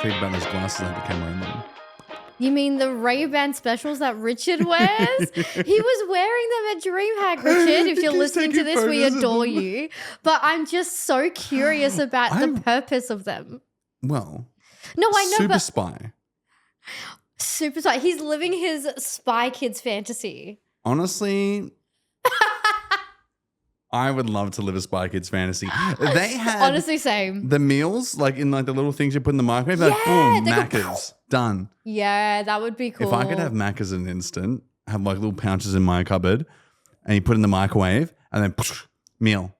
tweet about those glasses I became wearing them. You mean the Ray-Ban specials that Richard wears? He was wearing them at DreamHack, Richard. If you're listening to this, we adore you. But I'm just so curious about the purpose of them. Well, no, I know, Super Spy. Super Spy. He's living his Spy Kids fantasy. Honestly, I would love to live a Spy Kids fantasy. They had honestly same. The meals, like in like the little things you put in the microwave, like boom, Macca's done. Yeah, that would be cool. If I could have Macca's in an instant, have like little pouches in my cupboard, and you put in the microwave, and then meal.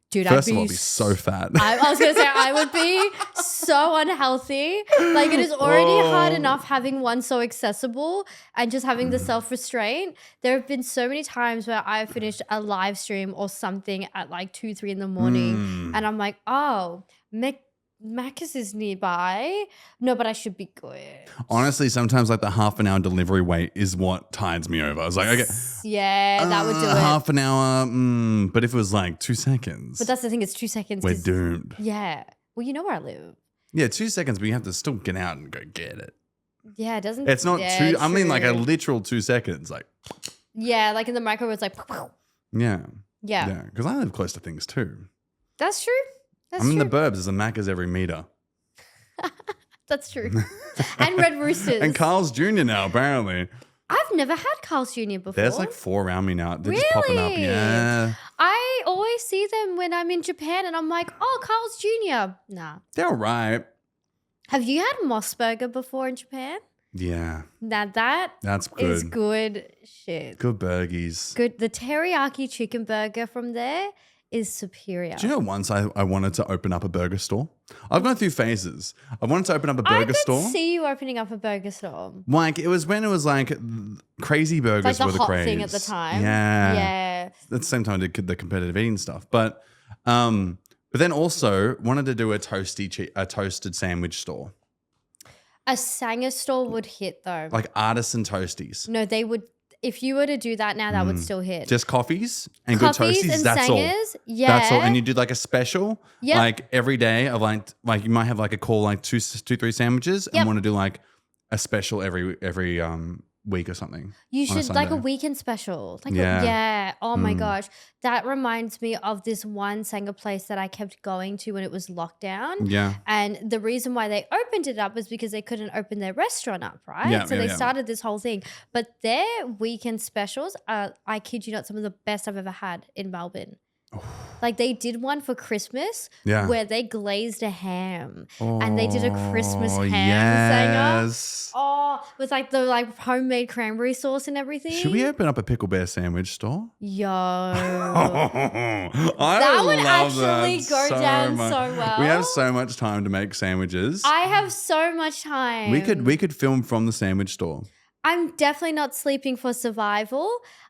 Dude, First of all, I'd be so fat. I was going to say, I would be so unhealthy. Like, it is already hard enough having one so accessible and just having the self-restraint. There have been so many times where I've finished a live stream or something at like 2, 3 in the morning. And I'm like, oh, Macca's is nearby. No, but I should be good. Honestly, sometimes like the half an hour delivery wait is what tides me over. I was like, okay. Yeah, that would do it. Half an hour, but if it was like 2 seconds. But that's the thing, it's 2 seconds. We're doomed. Yeah. Well, you know where I live. Yeah, 2 seconds, but you have to still get out and go get it. Yeah, it doesn't. It's not yeah, two. true. I mean, like a literal 2 seconds. Like. Yeah, like in the microwave, it's like. Yeah. Yeah. Yeah, because I live close to things too. That's true. I'm in the burbs. There's a Macca's every meter. That's true. And Red Roosters. And Carl's Jr. now, apparently. I've never had Carl's Jr. before. There's like 4 around me now. They're just popping up. Yeah. I always see them when I'm in Japan and I'm like, oh, Carl's Jr. Nah. They're all right. Have you had Moss Burger before in Japan? Yeah. Now that's good. Is good shit. Good burgies. Good. The teriyaki chicken burger from there is superior. Do you know once I wanted to open up a burger store? I've gone through phases. I wanted to open up a burger store. I could see you opening up a burger store. Like it was when it was like crazy burgers like were the hot craze. thing at the time. Yeah. Yeah. At the same time I did the competitive eating stuff. But then also wanted to do a toasted sandwich store. A Sanger store would hit though. Like artisan toasties. No, they would. If you were to do that now, that would still hit. Just coffees and good toasties. And that's Sangers, all. Yeah. That's all. And you do like a special, like every day of like you might have like a call like 3 sandwiches and want to do like a special every week or something. You should like a weekend special. Like yeah. Oh my gosh. That reminds me of this one Sanger place that I kept going to when it was lockdown. Yeah. And the reason why they opened it up was because they couldn't open their restaurant up, right? Yeah, so they started this whole thing. But their weekend specials are, I kid you not, some of the best I've ever had in Melbourne. Like they did one for Christmas where they glazed a ham and they did a Christmas ham Sanger. Oh, with like the homemade cranberry sauce and everything. Should we open up a Pickle Bear sandwich store? Yo. That would actually go down so well. We have so much time to make sandwiches. I have so much time. We could film from the sandwich store. I'm definitely not sleeping for survival.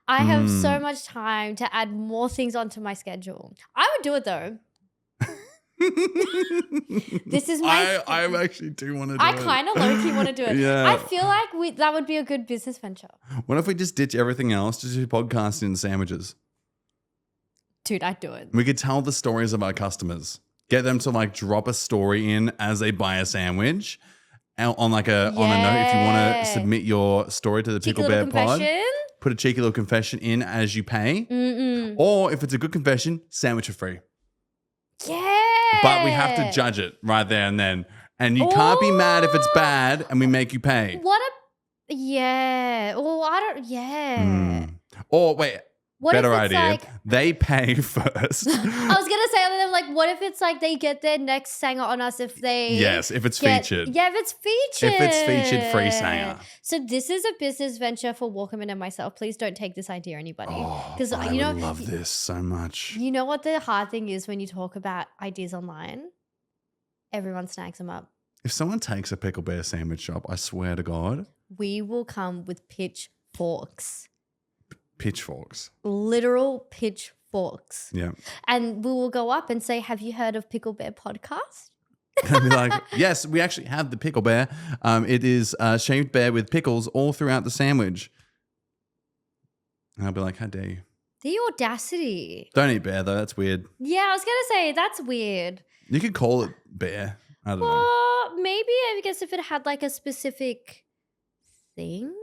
I have so much time to add more things onto my schedule. I would do it though. This is my. I actually do want to do it. I kind of low-key want to do it. Yeah. I feel like that would be a good business venture. What if we just ditch everything else, just do podcasting and sandwiches? Dude, I'd do it. We could tell the stories of our customers. Get them to like drop a story in as they buy a sandwich. On like on a note, if you want to submit your story to the Pickle Bear Pod, put a cheeky little confession in as you pay. Or if it's a good confession, sandwich for free. Yeah. But we have to judge it right there and then. And you can't be mad if it's bad and we make you pay. Yeah. Oh, I don't, yeah. Or wait. Better idea. Like, they pay first. I was going to say, what if it's like they get their next Sanger on us if they... Yes, if it's featured. Yeah, if it's featured. If it's featured, free Sanger. So this is a business venture for Walkerman and myself. Please don't take this idea, anybody. Because I love this so much. You know what the hard thing is when you talk about ideas online? Everyone snags them up. If someone takes a Pickle Bear sandwich shop, I swear to God. We will come with pitchforks. Pitchforks. Literal pitchforks. Yeah. And we will go up and say, have you heard of Pickle Bear Podcast? And be like, yes, we actually have the Pickle Bear. It is shaved bear with pickles all throughout the sandwich. And I'll be like, how dare you? The audacity. Don't eat bear though. That's weird. Yeah, I was going to say, that's weird. You could call it bear. I don't know. Well, maybe I guess if it had like a specific thing.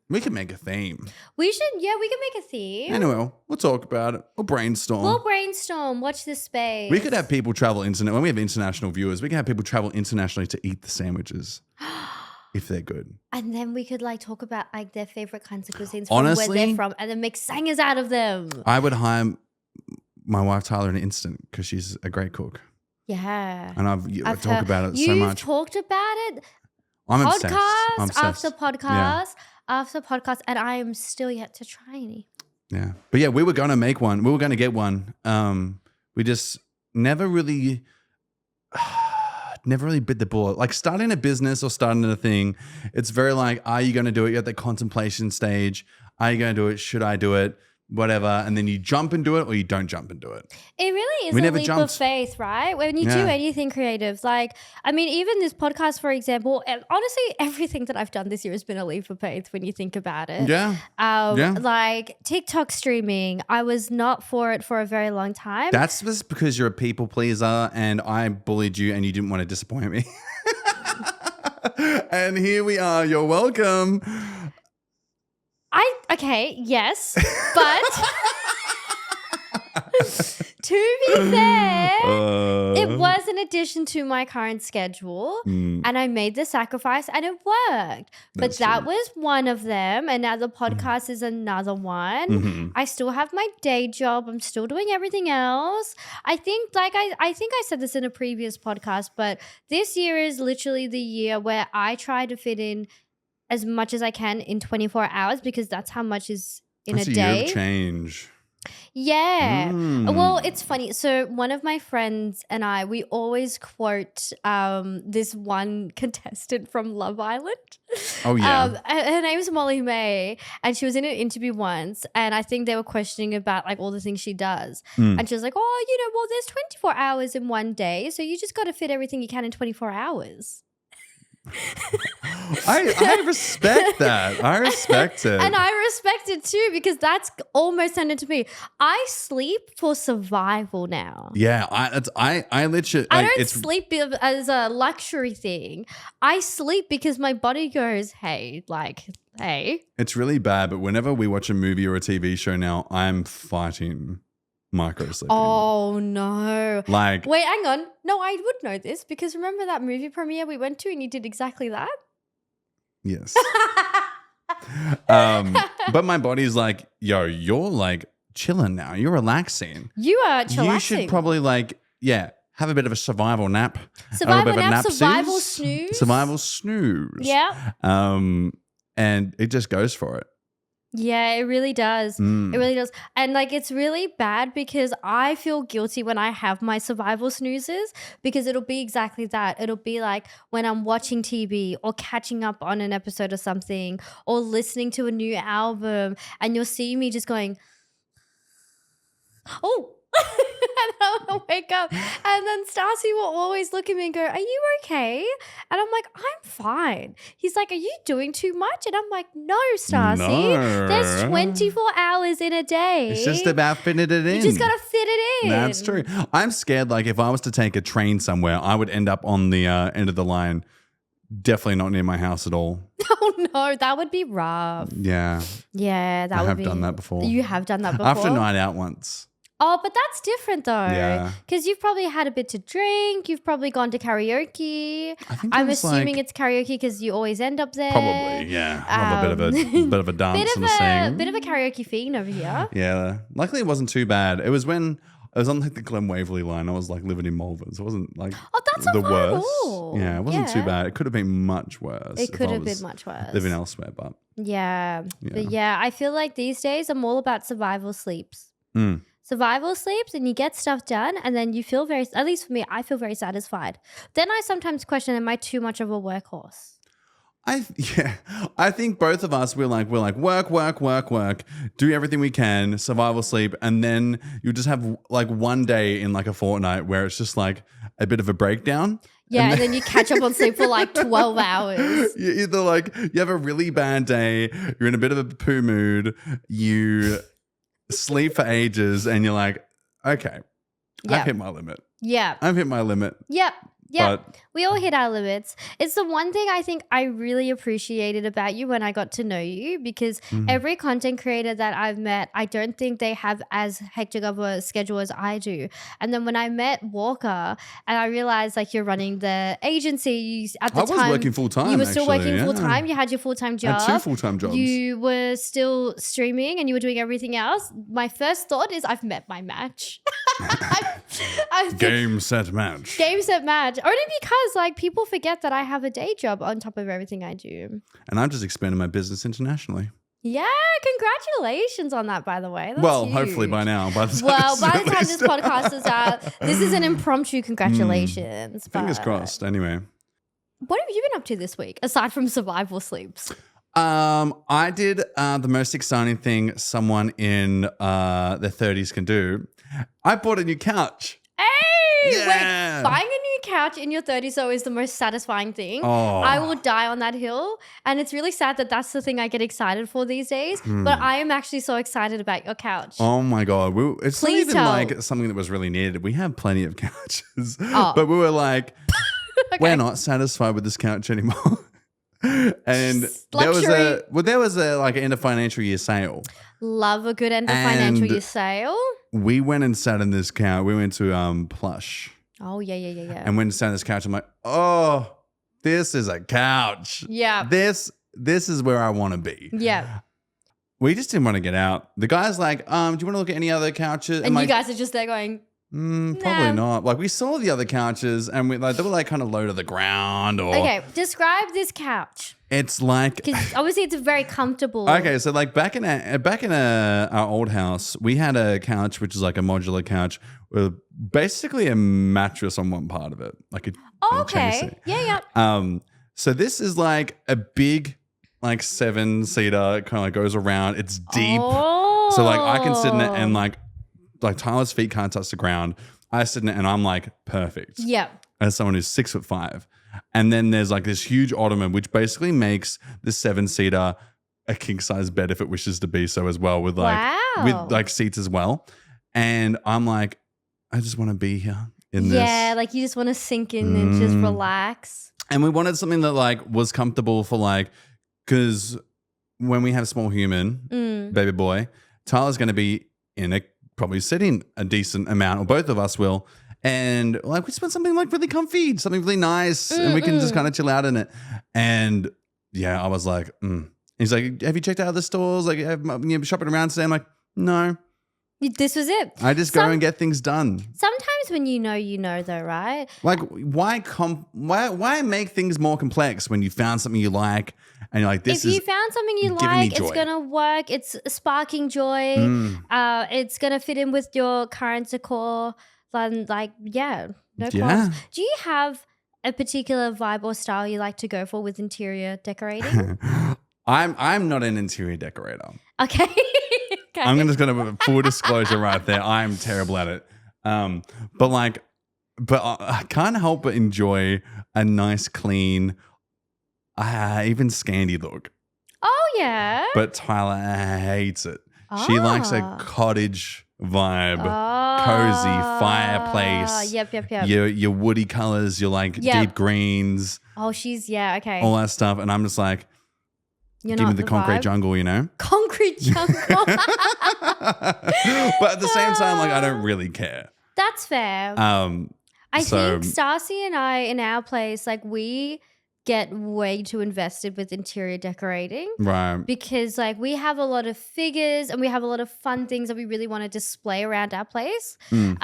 We could make a theme. We can make a theme. Anyway, we'll talk about it. We'll brainstorm. Watch this space. We could have people travel when we have international viewers, we can have people travel internationally to eat the sandwiches if they're good. And then we could like talk about like their favorite kinds of cuisines Honestly, from where they're from and then make singers out of them. I would hire my wife Tyler in an instant because she's a great cook. Yeah. And I've talked about it so much. You've talked about it. I'm podcast obsessed. After podcast after podcast, and I am still yet to try any. Yeah. But yeah, we were going to make one. We were going to get one. We just never really bit the bullet. Like starting a business or starting a thing, it's very like, are you going to do it? You're at the contemplation stage. Are you going to do it? Should I do it? Whatever. And then you jump and do it or you don't jump and do it. It really is a leap of faith, right? When you do anything creative. Like, I mean, even this podcast, for example, and honestly, everything that I've done this year has been a leap of faith when you think about it. Yeah. Like TikTok streaming, I was not for it for a very long time. That's just because you're a people pleaser and I bullied you and you didn't want to disappoint me. And here we are. You're welcome. Yes, but to be fair, it was an addition to my current schedule and I made the sacrifice and it worked. But that was one of them, and now the podcast is another one. Mm-hmm. I still have my day job. I'm still doing everything else. I think I said this in a previous podcast, but this year is literally the year where I try to fit in as much as I can in 24 hours because that's how much is in a day. Year of change. Yeah. Well, it's funny. So one of my friends and I, we always quote this one contestant from Love Island. Oh, yeah. Her name is Molly May, and she was in an interview once, and I think they were questioning about like all the things she does. And she was like, well, there's 24 hours in one day, so you just got to fit everything you can in 24 hours. I respect that. I respect it. And I respect it too because that's almost turned into me. I sleep for survival now. Yeah, I literally I don't sleep as a luxury thing. I sleep because my body goes, hey. It's really bad, but whenever we watch a movie or a TV show now, I'm fighting micro sleeping. Oh no. Like, wait, hang on. No, I would know this because remember that movie premiere we went to and you did exactly that? Yes. But my body's like, yo, you're like chilling now. You're relaxing. You are chillaxing. You should probably have a bit of a survival nap. Survival snooze. Survival snooze. Yeah. And it just goes for it. Yeah, it really does. It really does. And like it's really bad because I feel guilty when I have my survival snoozes because it'll be exactly that. It'll be like when I'm watching TV or catching up on an episode of something or listening to a new album and you'll see me just going, oh. And I'll wake up and then Stassi will always look at me and go, are you okay? And I'm like, I'm fine. He's like, are you doing too much? And I'm like, no, Stassi. No. There's 24 hours in a day. It's just about fitting it in. You just got to fit it in. That's true. I'm scared like if I was to take a train somewhere, I would end up on the end of the line. Definitely not near my house at all. Oh no, that would be rough. Yeah. Yeah, that would be. I have done that before. You have done that before? After a night out once. Oh, but that's different though. Yeah. Because you've probably had a bit to drink. You've probably gone to karaoke. I'm assuming it's karaoke because you always end up there. Probably, yeah. I'm a bit of a dance and a sing. Bit of a karaoke fiend over here. Yeah. Luckily, it wasn't too bad. It was when I was on like the Glen Waverley line. I was like living in Malvern. So it wasn't like the worst. Yeah, it wasn't too bad. It could have been much worse. It could have been much worse. Living elsewhere, but. Yeah. But yeah, I feel like these days I'm all about survival sleeps. Survival sleeps and you get stuff done and then you feel at least for me, I feel very satisfied. Then I sometimes question, am I too much of a workhorse? I think both of us, we're like work, do everything we can, survival sleep, and then you just have like one day in like a fortnight where it's just like a bit of a breakdown. Yeah, and then you catch up on sleep for like 12 hours. You either like you have a really bad day, you're in a bit of a poo mood, you sleep for ages and you're like, okay, I've hit my limit. Yeah. I've hit my limit. Yep. Yeah, But we all hit our limits. It's the one thing I think I really appreciated about you when I got to know you, because every content creator that I've met, I don't think they have as hectic of a schedule as I do. And then when I met Walker and I realized like you're running the agency at the I time. was working full time. You were still actually, working full time. You had your full-time I job. had 2 full-time jobs. You were still streaming and you were doing everything else. My first thought is I've met my match. Game, set, match. Game, set, match. Only because like people forget that I have a day job on top of everything I do. And I'm just expanding my business internationally. Yeah, congratulations on that, by the way. That's Well, huge. hopefully by now. By the time this podcast is out, this is an impromptu congratulations. Fingers crossed. Anyway. What have you been up to this week, aside from survival sleeps? I did the most exciting thing someone in their 30s can do. I bought a new couch. Hey! Yeah. Wait, buying a new couch in your 30s though is the most satisfying thing. Oh. I will die on that hill. And it's really sad that that's the thing I get excited for these days. But I am actually so excited about your couch. Oh my God. It's Please not even tell. like something that was really needed. We have plenty of couches. Oh. But we were like, Okay. we're not satisfied with this couch anymore. And Luxury. there was a like end of financial year sale. Love a good end of financial And- year sale. We went and sat in this couch. We went to Plush. Oh, yeah. And when sat on this couch, I'm like, oh, this is a couch. Yeah. This is where I want to be. Yeah. We just didn't want to get out. The guy's like, do you want to look at any other couches? And I'm you like, guys are just there going, probably Nah. not. Like we saw the other couches and they were like kind of low to the ground or okay, describe this couch. it's like Because obviously it's very comfortable. okay, so like back in our old house, we had a couch which is like a modular couch with basically a mattress on one part of it, like a Oh, change okay. seat. Yeah. So this is like a big, like 7-seater, kind of like goes around. It's deep, Oh. so like I can sit in it and like Tyler's feet can't touch the ground. I sit in it and I'm like perfect. Yeah. As someone who's 6'5", and then there's like this huge ottoman which basically makes the 7-seater a king size bed if it wishes to be so as well with like Wow. with like seats as well. And I'm like, I just want to be here in this. Yeah, like you just want to sink in and just relax. And we wanted something that like was comfortable for like, because when we have small human, baby boy, Tyler's going to be in a probably sitting a decent amount, or both of us will. And like we just want something like really comfy, something really nice, and we can just kind of chill out in it. And yeah, I was like, He's like, have you checked out the stores? Like, you shopping around today? I'm like, no. This was it. I just go and get things done. Sometimes when you know though, right? Like, why make things more complex when you found something you like and you're like, this If you is found something you giving me like, it's joy. gonna work. It's sparking joy. It's gonna fit in with your current decor. Then, like, yeah, no Yeah. problems. Do you have a particular vibe or style you like to go for with interior decorating? I'm not an interior decorator. Okay. Okay. I'm just gonna full disclosure right there. I'm terrible at it. But I can't help but enjoy a nice, clean, even Scandi look. Oh yeah. But Tyler hates it. She likes a cottage vibe, cozy fireplace. Yep. Your woody colors, your like deep greens, Oh, okay. all that stuff, and I'm just like, You're give me not the concrete vibe. jungle, you know. Concrete jungle. But at the same time, like I don't really care. That's fair. I think Stacy and I in our place, like we get way too invested with interior decorating. Right. Because like we have a lot of figures and we have a lot of fun things that we really want to display around our place. And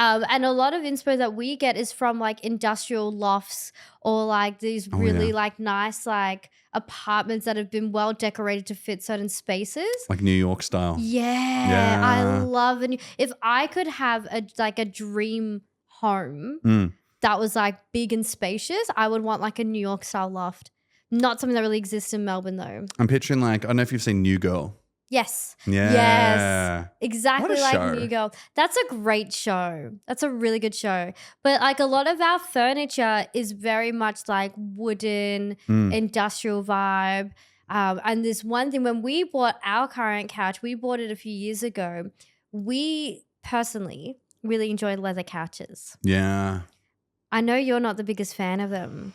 a lot of inspo that we get is from like industrial lofts or like these really like nice like apartments that have been well decorated to fit certain spaces. Like New York style. Yeah. I love it. If I could have a dream home that was like big and spacious, I would want like a New York style loft. Not something that really exists in Melbourne though. I'm picturing like, I don't know if you've seen New Girl. Yes. Yeah. Yes. Exactly What a like show. New Girl. That's a great show. That's a really good show. But like a lot of our furniture is very much like wooden, industrial vibe. And this one thing, when we bought our current couch, we bought it a few years ago. We personally really enjoy leather couches. Yeah. I know you're not the biggest fan of them.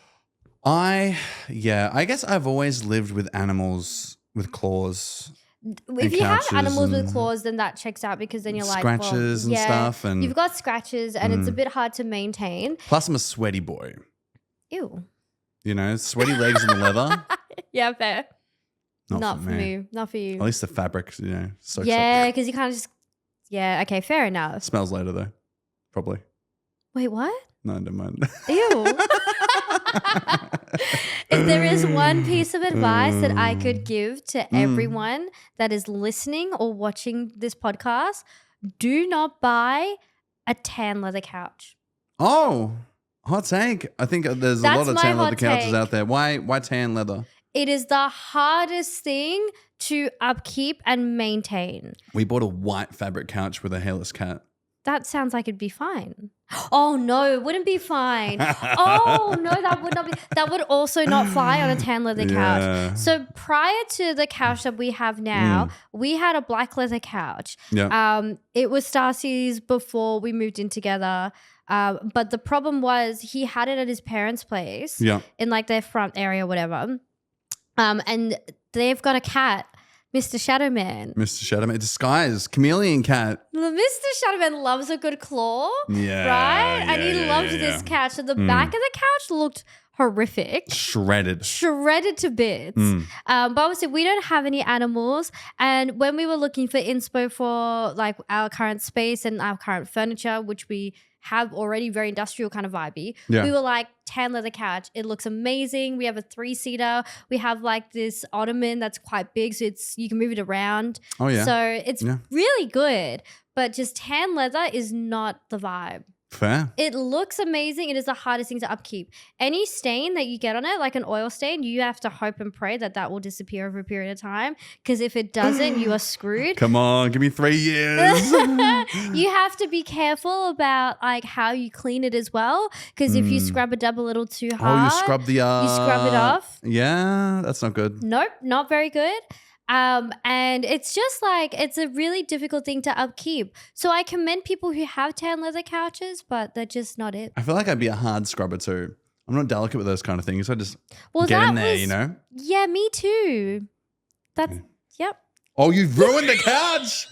I guess I've always lived with animals with claws. If you have animals with claws, then that checks out because then you're like, scratches and stuff. And you've got scratches and it's a bit hard to maintain. Plus, I'm a sweaty boy. Ew. You know, sweaty legs in the leather. Yeah, fair. Not for me. You. Not for you. At least the fabric, you know, soaks yeah, up. because you kind of just. Yeah, okay, fair enough. Smells later though, probably. Wait, what? No, never mind. Ew. If there is one piece of advice that I could give to everyone that is listening or watching this podcast, do not buy a tan leather couch. Oh, hot take. I think there's a lot of tan leather couches out there. Why tan leather? It is the hardest thing to upkeep and maintain. We bought a white fabric couch with a hairless cat. That sounds like it'd be fine. Oh no, it wouldn't be fine. Oh no, that would not be. That would also not fly on a tan leather couch. So prior to the couch that we have now, we had a black leather couch. Yeah. It was Stacy's before we moved in together. But the problem was he had it at his parents' place. Yeah. In like their front area, whatever. And they've got a cat. Mr. Shadowman. Mr. Shadowman. Disguise. Chameleon cat. Mr. Shadowman loves a good claw. Yeah. Right? And he loved this couch. So the back of the couch looked horrific. Shredded. Shredded to bits. But obviously we don't have any animals. And when we were looking for inspo for like our current space and our current furniture, which we have already very industrial kind of vibey. Yeah. We were like, tan leather couch. It looks amazing. We have a 3-seater. We have like this ottoman that's quite big, so you can move it around. Oh yeah. So it's really good, but just tan leather is not the vibe. Fair. It looks amazing. It is the hardest thing to upkeep. Any stain that you get on it, like an oil stain, you have to hope and pray that will disappear over a period of time. Because if it doesn't, you are screwed. Come on, give me 3 years. You have to be careful about like how you clean it as well. Because if you scrub it up a little too hard, you scrub the you scrub it off. Yeah, that's not good. Nope, not very good. And it's just like, it's a really difficult thing to upkeep. So I commend people who have tan leather couches, but they're just not it. I feel like I'd be a hard scrubber too. I'm not delicate with those kind of things. I just get in there, you know? Yeah, me too. Yep. Oh, you've ruined the couch.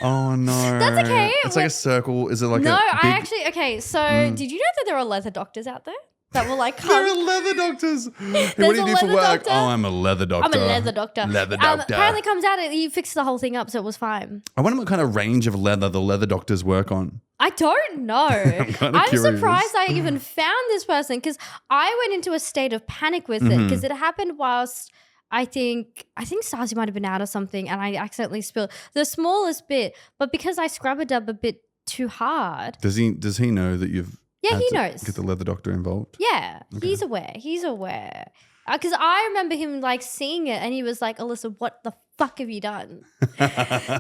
Oh no. That's okay. It's like a circle. Is it like no, a big... so did you know that there are leather doctors out there? That will like come. There are leather doctors. Hey, what do you do for work? Doctor. Oh, I'm a leather doctor. I'm a leather doctor. Leather doctor. Apparently comes out, he fixed the whole thing up, so it was fine. I wonder what kind of range of leather the leather doctors work on. I don't know. I'm surprised I even found this person because I went into a state of panic with it because it happened whilst I think Stasi might have been out or something and I accidentally spilled the smallest bit, but because I scrubbed it up a bit too hard. Does he know that you've he knows. Get the leather doctor involved? Yeah, okay. He's aware. Because I remember him like seeing it and he was like, Elysa, what the fuck have you done? And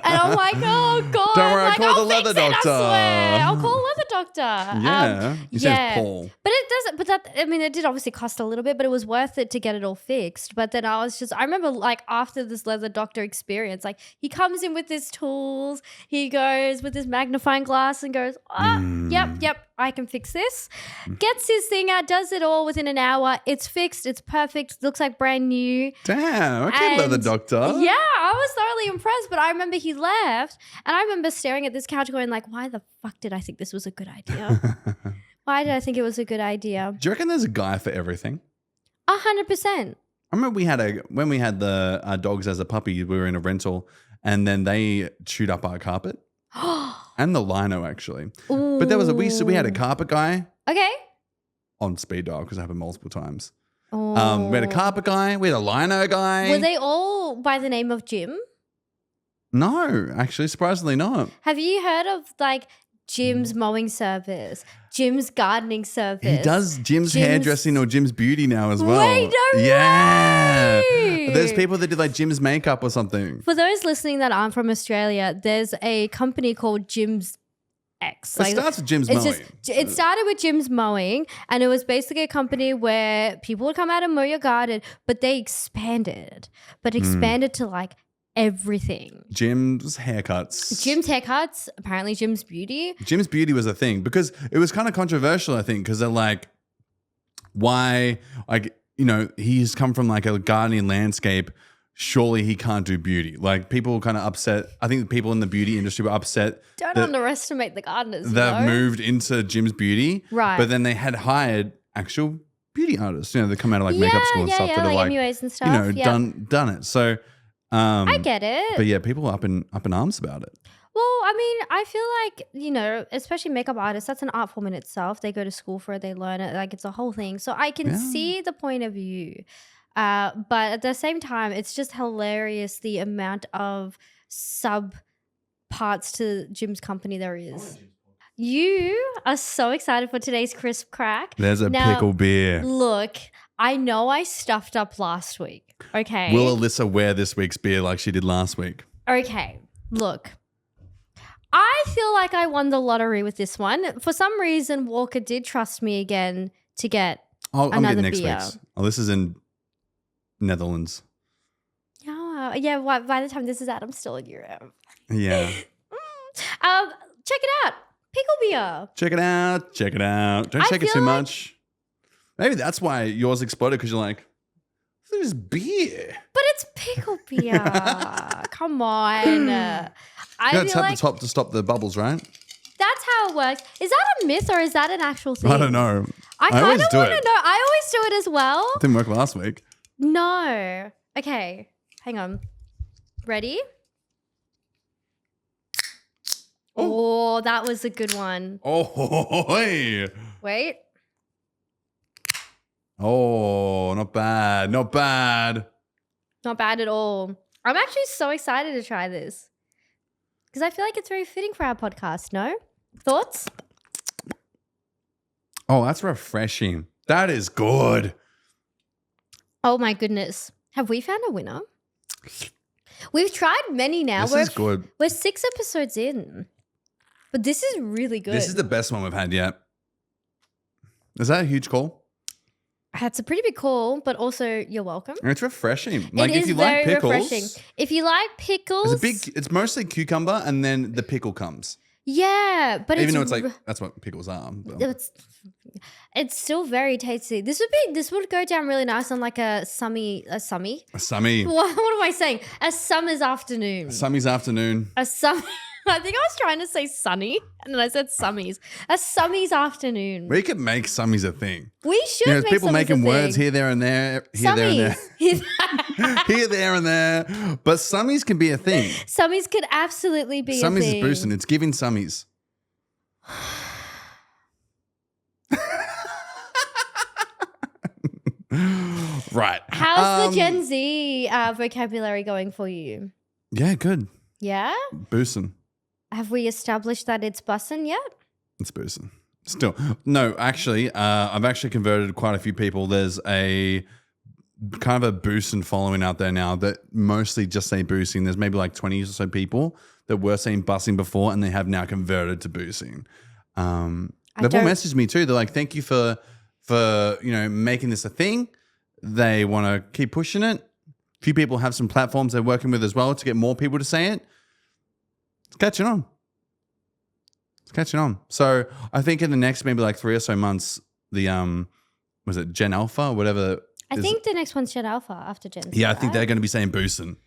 I'm like, oh God. Don't worry, like, I'll call the leather doctor. I swear. I'll call leather doctor. Yeah. He says Paul. But it doesn't, it did obviously cost a little bit, but it was worth it to get it all fixed. But then I remember like after this leather doctor experience, like he comes in with his tools, he goes with his magnifying glass and goes, yep, I can fix this. Gets his thing out, does it all within an hour. It's fixed. It's perfect. Looks like brand new. Damn. Okay, leather doctor. Yeah, I was thoroughly impressed. But I remember he left and I remember staring at this couch going like, why the fuck did I think this was a good idea? Why did I think it was a good idea? Do you reckon there's a guy for everything? 100%. I remember when we had the dogs as a puppy, we were in a rental and then they chewed up our carpet. And the lino, actually. Ooh. But we had a carpet guy. Okay. On speed dial because it happened multiple times. Oh. We had a carpet guy. We had a lino guy. Were they all by the name of Jim? No, actually, surprisingly not. Have you heard of like Jim's mowing service, Jim's gardening service? He does Jim's hairdressing or Jim's beauty now as well. Wait, no yeah. way. There's people that do like Jim's makeup or something. For those listening that aren't from Australia, there's a company called Ep.6. It starts with Jim's mowing. It started with Jim's mowing and it was basically a company where people would come out and mow your garden, but they expanded to like everything. Jim's haircuts. Apparently Jim's beauty. Jim's beauty was a thing because it was kind of controversial, I think, because they're like, why, like, you know, he's come from like a gardening landscape. Surely he can't do beauty. Like people were kind of upset. I think the people in the beauty industry were upset. Don't underestimate the gardeners. They've moved into Jim's beauty. Right. But then they had hired actual beauty artists, you know, they come out of like makeup school and stuff that are like MUAs and stuff. You know, done it. So I get it. But yeah, people are up in arms about it. Well, I mean, I feel like, you know, especially makeup artists, that's an art form in itself. They go to school for it, they learn it, like it's a whole thing. So I can see the point of view. But at the same time, it's just hilarious the amount of sub parts to Jim's company there is. You are so excited for today's crisp crack. There's a pickle beer. Look, I know I stuffed up last week. Okay. Will Elysa wear this week's beer like she did last week? Okay. Look, I feel like I won the lottery with this one. For some reason, Walker did trust me again to get I'm another getting next beer. week's. This is in Netherlands. Yeah, by the time this is out, I'm still in Europe. Yeah. Check it out. Pickle beer. Check it out. Don't shake it too much. Maybe that's why yours exploded because you're like, there's beer. But it's pickle beer. Come on. You gotta tap the top to stop the bubbles, right? That's how it works. Is that a myth or is that an actual thing? I don't know. I kind of want to know. I always do it as well. It didn't work last week. No. Okay. Hang on. Ready? Oh, that was a good one. Oh, hey. Wait. Oh, not bad. Not bad. Not bad at all. I'm actually so excited to try this because I feel like it's very fitting for our podcast. No? Thoughts? Oh, that's refreshing. That is good. Oh my goodness. Have we found a winner? We've tried many now. This is good. We're 6 episodes in. But this is really good. This is the best one we've had yet. Is that a huge call? That's a pretty big call, but also you're welcome. It's refreshing. Like it if is you very like pickles, refreshing. If you like pickles, it's mostly cucumber and then the pickle comes. Yeah, but even though it's like that's what pickles are. It's still very tasty. This would go down really nice on like a summy. A summy. What am I saying? A summer's afternoon. Summy's afternoon. A summer. I think I was trying to say sunny, and then I said summies. A summy's afternoon. We could make summies a thing. We should. Make people making words thing. here, there, and there. Here, there, and there. Here, there, and there. But summies can be a thing. Summies could absolutely be a thing. Summies is boosting. It's giving summies. Right. How's the Gen Z vocabulary going for you? Yeah, good. Yeah? Boosting. Have we established that it's bussin' yet? It's boosting. Still. No, actually, I've actually converted quite a few people. There's a kind of a boosting following out there now that mostly just say boosting. There's maybe like 20 or so people that were saying bussing before and they have now converted to boosting. They've all messaged me too. They're like, thank you for making this a thing. They want to keep pushing it. A few people have some platforms they're working with as well to get more people to say it. It's catching on. So I think in the next maybe like 3 or so months, the was it Gen Alpha or whatever? I think the next one's Gen Alpha after Gen Z. Yeah, I think they're going to be saying boosting.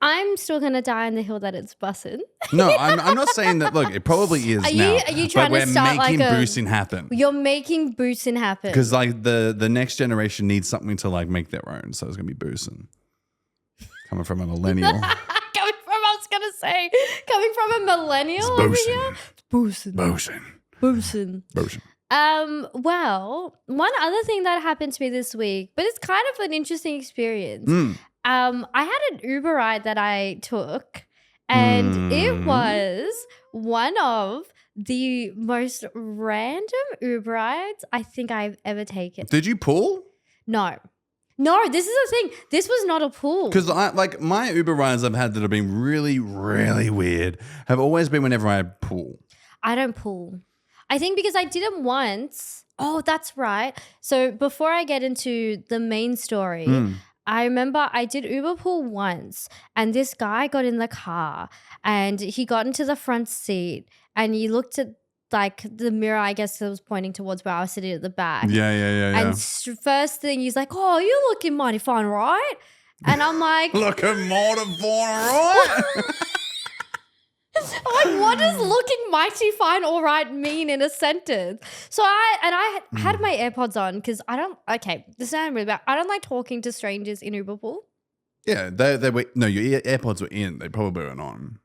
I'm still going to die on the hill that it's bussin'. No, I'm not saying that. Look, it probably is now. Are you trying to start like we're making boosting happen? You're making boosting happen. Because like the next generation needs something to like make their own. So it's going to be boosting. Coming from a millennial. Coming from a millennial over here. Boosting. Well, one other thing that happened to me this week, but it's kind of an interesting experience. I had an Uber ride that I took, and it was one of the most random Uber rides I think I've ever taken. Did you pull? No, this is the thing. This was not a pull. Because my Uber rides I've had that have been really, really weird have always been whenever I pull. I don't pull. I think because I did them once. Oh, that's right. So before I get into the main story, I remember I did Uber pool once, and this guy got in the car and he got into the front seat and he looked at like the mirror, I guess it was pointing towards where I was sitting at the back. Yeah. And first thing he's like, "Oh, you're looking mighty fine, right?" And I'm like, looking mighty fine, right? I'm like, what does looking mighty fine all right mean in a sentence? So I had my AirPods on because this sounds really bad. I don't like talking to strangers in Uber pool. Yeah, they were, no, your AirPods were in. They probably weren't on.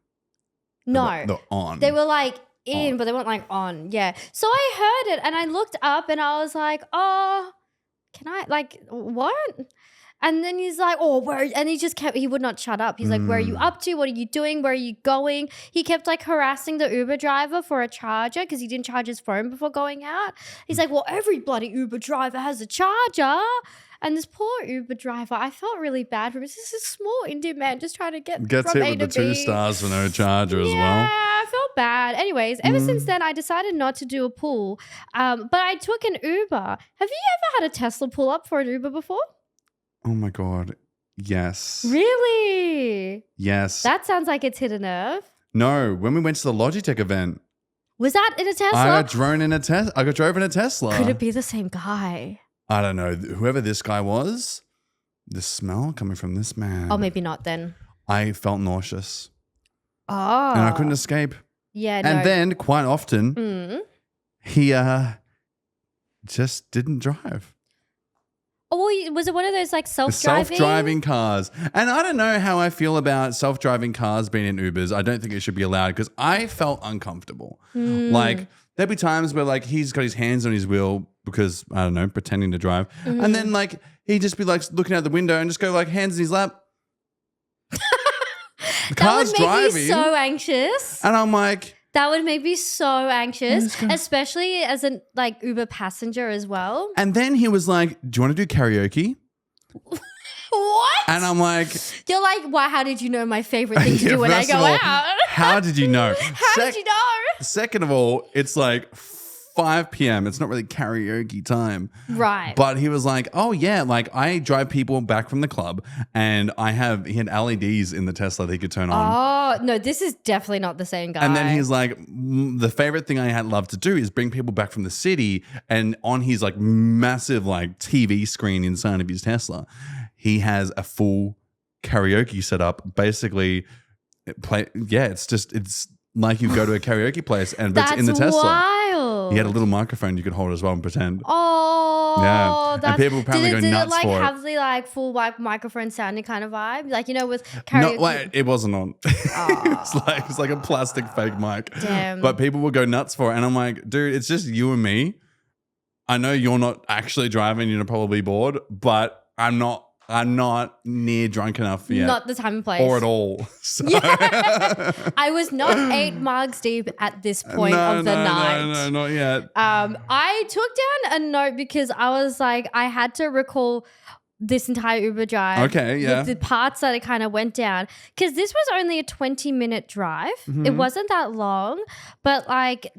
No. They're on. They were like in, but they weren't like on. Yeah. So I heard it and I looked up and I was like, oh, can I, like, what? And then he's like, oh, where? And he would not shut up. He's like, where are you up to? What are you doing? Where are you going? He kept like harassing the Uber driver for a charger because he didn't charge his phone before going out. He's like, well, every bloody Uber driver has a charger. And this poor Uber driver, I felt really bad for him. This is a small Indian man just trying to gets from hit with the 2 stars for no charger as well. Yeah, I felt bad. Anyways, ever since then, I decided not to do a pull. But I took an Uber. Have you ever had a Tesla pull up for an Uber before? Oh my God. Yes. Really? Yes. That sounds like it's hit a nerve. No, when we went to the Logitech event. Was that in a Tesla? I got drove in a Tesla. Could it be the same guy? I don't know. Whoever this guy was, the smell coming from this man. Oh, maybe not then. I felt nauseous. Oh. And I couldn't escape. Yeah, no. And then quite often, he just didn't drive. Oh, well, was it one of those like self-driving? Self-driving cars. And I don't know how I feel about self-driving cars being in Ubers. I don't think it should be allowed because I felt uncomfortable. Like there'd be times where like he's got his hands on his wheel because, I don't know, pretending to drive. And then like he'd just be like looking out the window and just go like hands in his lap. The car's that would make driving. me so anxious. And I'm like... That would make me so anxious, especially as a like Uber passenger as well. And then he was like, do you want to do karaoke? What? And I'm like... You're like, why? How did you know my favorite thing to do when I go out? How did you know? How did you know? Second of all, it's like 5 p.m. It's not really karaoke time. Right. But he was like, oh yeah, like I drive people back from the club and he had LEDs in the Tesla that he could turn on. Oh, no, this is definitely not the same guy. And then he's like, the favorite thing I had loved to do is bring people back from the city, and on his like massive like TV screen inside of his Tesla, he has a full karaoke setup. Basically, it's like you go to a karaoke place and it's in the Tesla. Wild. He had a little microphone you could hold as well and pretend. Oh, yeah. And people apparently go nuts like, for it. Did it have the like full like microphone sounding kind of vibe? Like, you know, with karaoke. No, like, it wasn't on. It's like a plastic fake mic. Damn. But people would go nuts for it. And I'm like, dude, it's just you and me. I know you're not actually driving. You're probably bored, but I'm not near drunk enough yet. Not the time and place. Or at all. So. Yeah. I was not 8 mugs deep at this point of the night. No, not yet. I took down a note because I was like, I had to recall this entire Uber drive. Okay, yeah. The parts that it kind of went down. Because this was only a 20-minute drive. Mm-hmm. It wasn't that long. But like...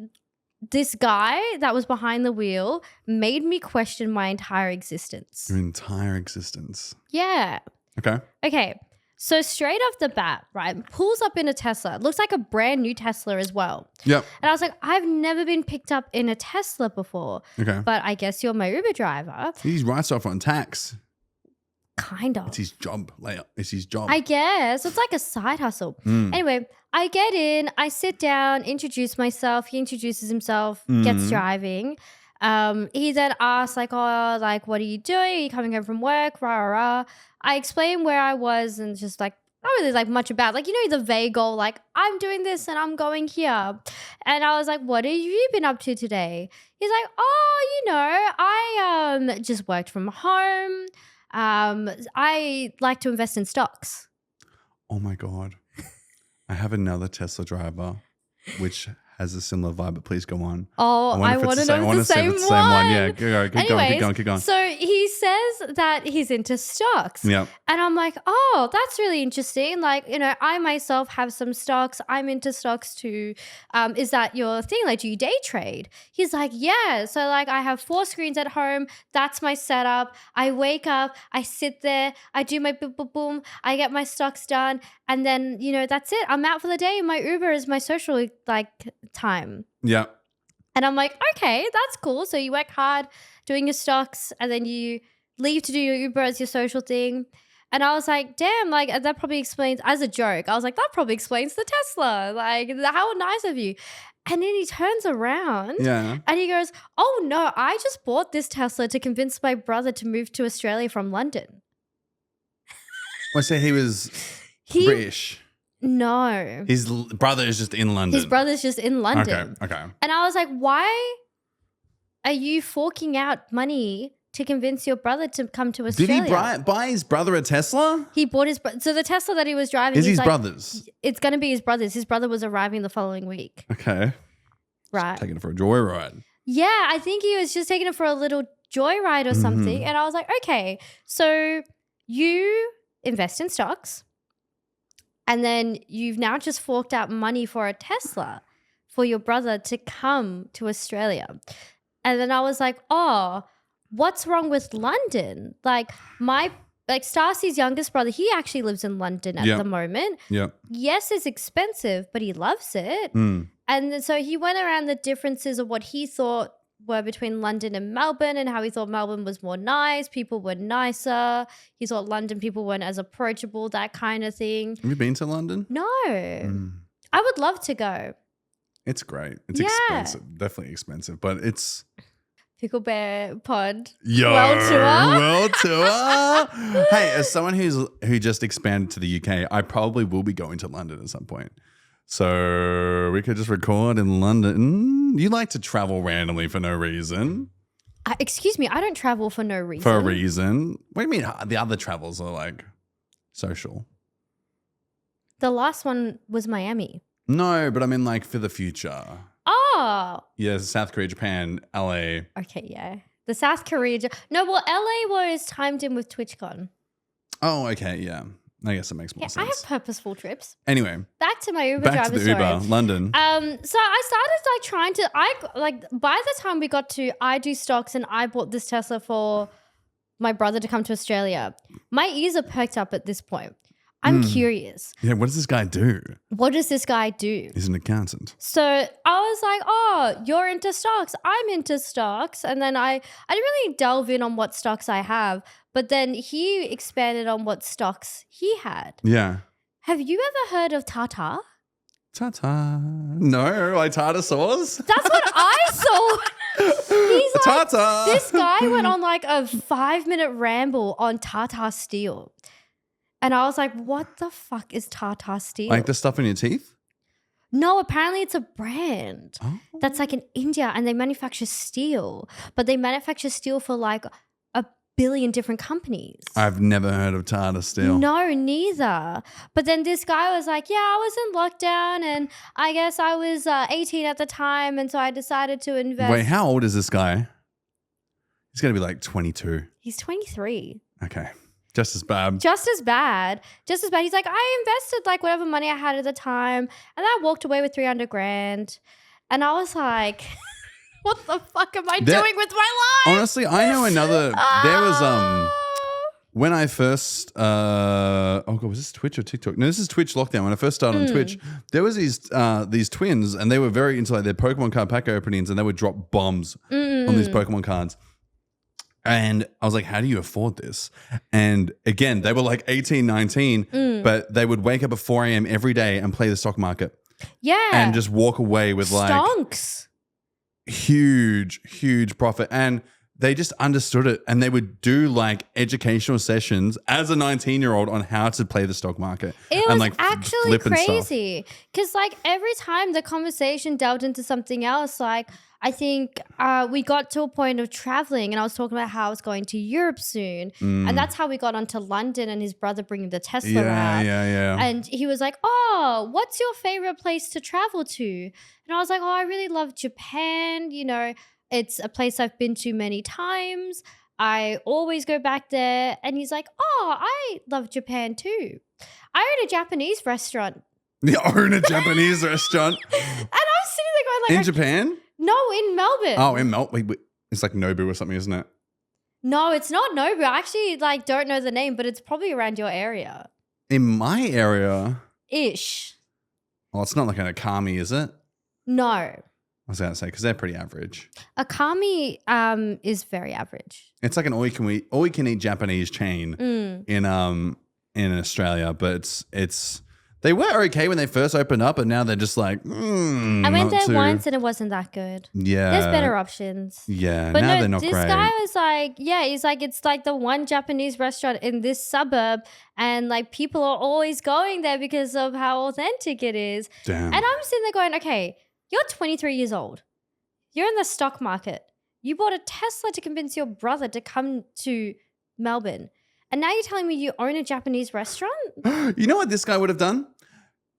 this guy that was behind the wheel made me question my entire existence. Your entire existence. Yeah. Okay. So straight off the bat, right, pulls up in a Tesla. It looks like a brand new Tesla as well. Yep. And I was like, I've never been picked up in a Tesla before. Okay. But I guess you're my Uber driver. He writes off on tax. Kind of. It's his job. It's his job. I guess. It's like a side hustle. Anyway, I get in, I sit down, introduce myself. He introduces himself, gets driving. He then asks like, oh, like, what are you doing? Are you coming home from work? Rah, rah, rah. I explain where I was and just like, not really like much about, like, you know, the vague goal, like, I'm doing this and I'm going here. And I was like, what have you been up to today? He's like, oh, you know, I just worked from home. I like to invest in stocks. Oh my God. I have another Tesla driver which has a similar vibe, but please go on. Oh, I want to know if it's the same one. Yeah, keep going. So he says that he's into stocks. Yeah. And I'm like, oh, that's really interesting. Like, you know, I myself have some stocks. I'm into stocks too. Is that your thing? Like, do you day trade? He's like, yeah. So like I have 4 screens at home. That's my setup. I wake up, I sit there, I do my boom, boom, boom. I get my stocks done. And then, you know, that's it. I'm out for the day. My Uber is my social like time. Yeah. And I'm like, okay, that's cool. So you work hard doing your stocks and then you leave to do your Uber as your social thing. And I was like, damn, like that probably explains, as a joke, I was like, that probably explains the Tesla. Like, how nice of you. And then he turns around and he goes, oh no, I just bought this Tesla to convince my brother to move to Australia from London. I say he was British. No. His brother is just in London. His brother's just in London. Okay. And I was like, why are you forking out money to convince your brother to come to Australia? Did he buy his brother a Tesla? He bought so the Tesla that he was driving is his brother's? It's going to be his brother's. His brother was arriving the following week. Okay. Right. Just taking it for a joyride. Yeah, I think he was just taking it for a little joyride or something. And I was like, okay, so you invest in stocks. And then you've now just forked out money for a Tesla for your brother to come to Australia. And then I was like, oh, what's wrong with London? Like Stacy's youngest brother, he actually lives in London at the moment. Yeah. Yes, it's expensive, but he loves it. And then, so he went around the differences of what he thought were between London and Melbourne and how he thought Melbourne was more nice, people were nicer. He thought London people weren't as approachable, that kind of thing. Have you been to London? No. I would love to go. It's great. It's expensive. Definitely expensive, but it's... Pickle Bear Pod. World tour. Hey, as someone who just expanded to the UK, I probably will be going to London at some point. So we could just record in London. You like to travel randomly for no reason. Excuse me, I don't travel for no reason. For a reason? What do you mean the other travels are like social? The last one was Miami. No, but I mean like for the future. Oh. Yeah, South Korea, Japan, LA. Okay, yeah. The South Korea. No, well, LA was timed in with TwitchCon. Oh, okay, yeah. I guess it makes more sense. I have purposeful trips. Anyway. Back to my Uber back driver to the story. Uber, London. So I started by the time we got to I do stocks and I bought this Tesla for my brother to come to Australia, my ears are perked up at this point. I'm curious. Yeah, what does this guy do? What does this guy do? He's an accountant. So I was like, oh, you're into stocks. I'm into stocks. And then I didn't really delve in on what stocks I have, but then he expanded on what stocks he had. Yeah. Have you ever heard of Tata? Tata. No, like tartar sauce? That's what I saw. He's like, Tata. This guy went on like a 5-minute ramble on Tata Steel. And I was like, what the fuck is Tata Steel? Like the stuff in your teeth? No, apparently it's a brand that's like in India and they manufacture steel. But they manufacture steel for like 1 billion different companies. I've never heard of Tata Steel. No, neither. But then this guy was like, yeah, I was in lockdown and I guess I was 18 at the time. And so I decided to invest. Wait, how old is this guy? He's going to be like 22. He's 23. Okay. Just as bad. Just as bad. He's like, I invested like whatever money I had at the time and I walked away with 300 grand. And I was like, what the fuck am I doing with my life? Honestly, I know another. There was when I first was this Twitch or TikTok? No, this is Twitch lockdown. When I first started on Twitch, there was these twins and they were very into like their Pokemon card pack openings and they would drop bombs on these Pokemon cards. And I was like, how do you afford this? And again, they were like 18, 19, but they would wake up at 4 a.m. every day and play the stock market. Yeah. And just walk away with like stonks. Huge profit. And they just understood it. And they would do like educational sessions as a 19-year-old on how to play the stock market. It and was like actually crazy. Because like every time the conversation delved into something else, like I think we got to a point of traveling, and I was talking about how I was going to Europe soon. And that's how we got onto London and his brother bringing the Tesla out. Yeah. And he was like, oh, what's your favorite place to travel to? And I was like, oh, I really love Japan. You know, it's a place I've been to many times. I always go back there. And he's like, oh, I love Japan too. I own a Japanese restaurant. You own a Japanese restaurant? And I was sitting there going like— in Japan? No, in Melbourne. Oh, in Melbourne. It's like Nobu or something, isn't it? No, it's not Nobu. I actually don't know the name, but it's probably around your area. In my area? Ish. Well, it's not like an Akami, is it? No. I was going to say, because they're pretty average. Akami is very average. It's like an all-you-can-eat Japanese chain in Australia, but it's they were okay when they first opened up, and now they're just like, I went there once and it wasn't that good. Yeah. There's better options. Yeah, but now no, they're not this great. guy was like, he's like, it's like the one Japanese restaurant in this suburb, and like people are always going there because of how authentic it is. Damn. And I'm sitting there going, okay, you're 23 years old. You're in the stock market. You bought a Tesla to convince your brother to come to Melbourne. And now you're telling me you own a Japanese restaurant? You know what this guy would have done?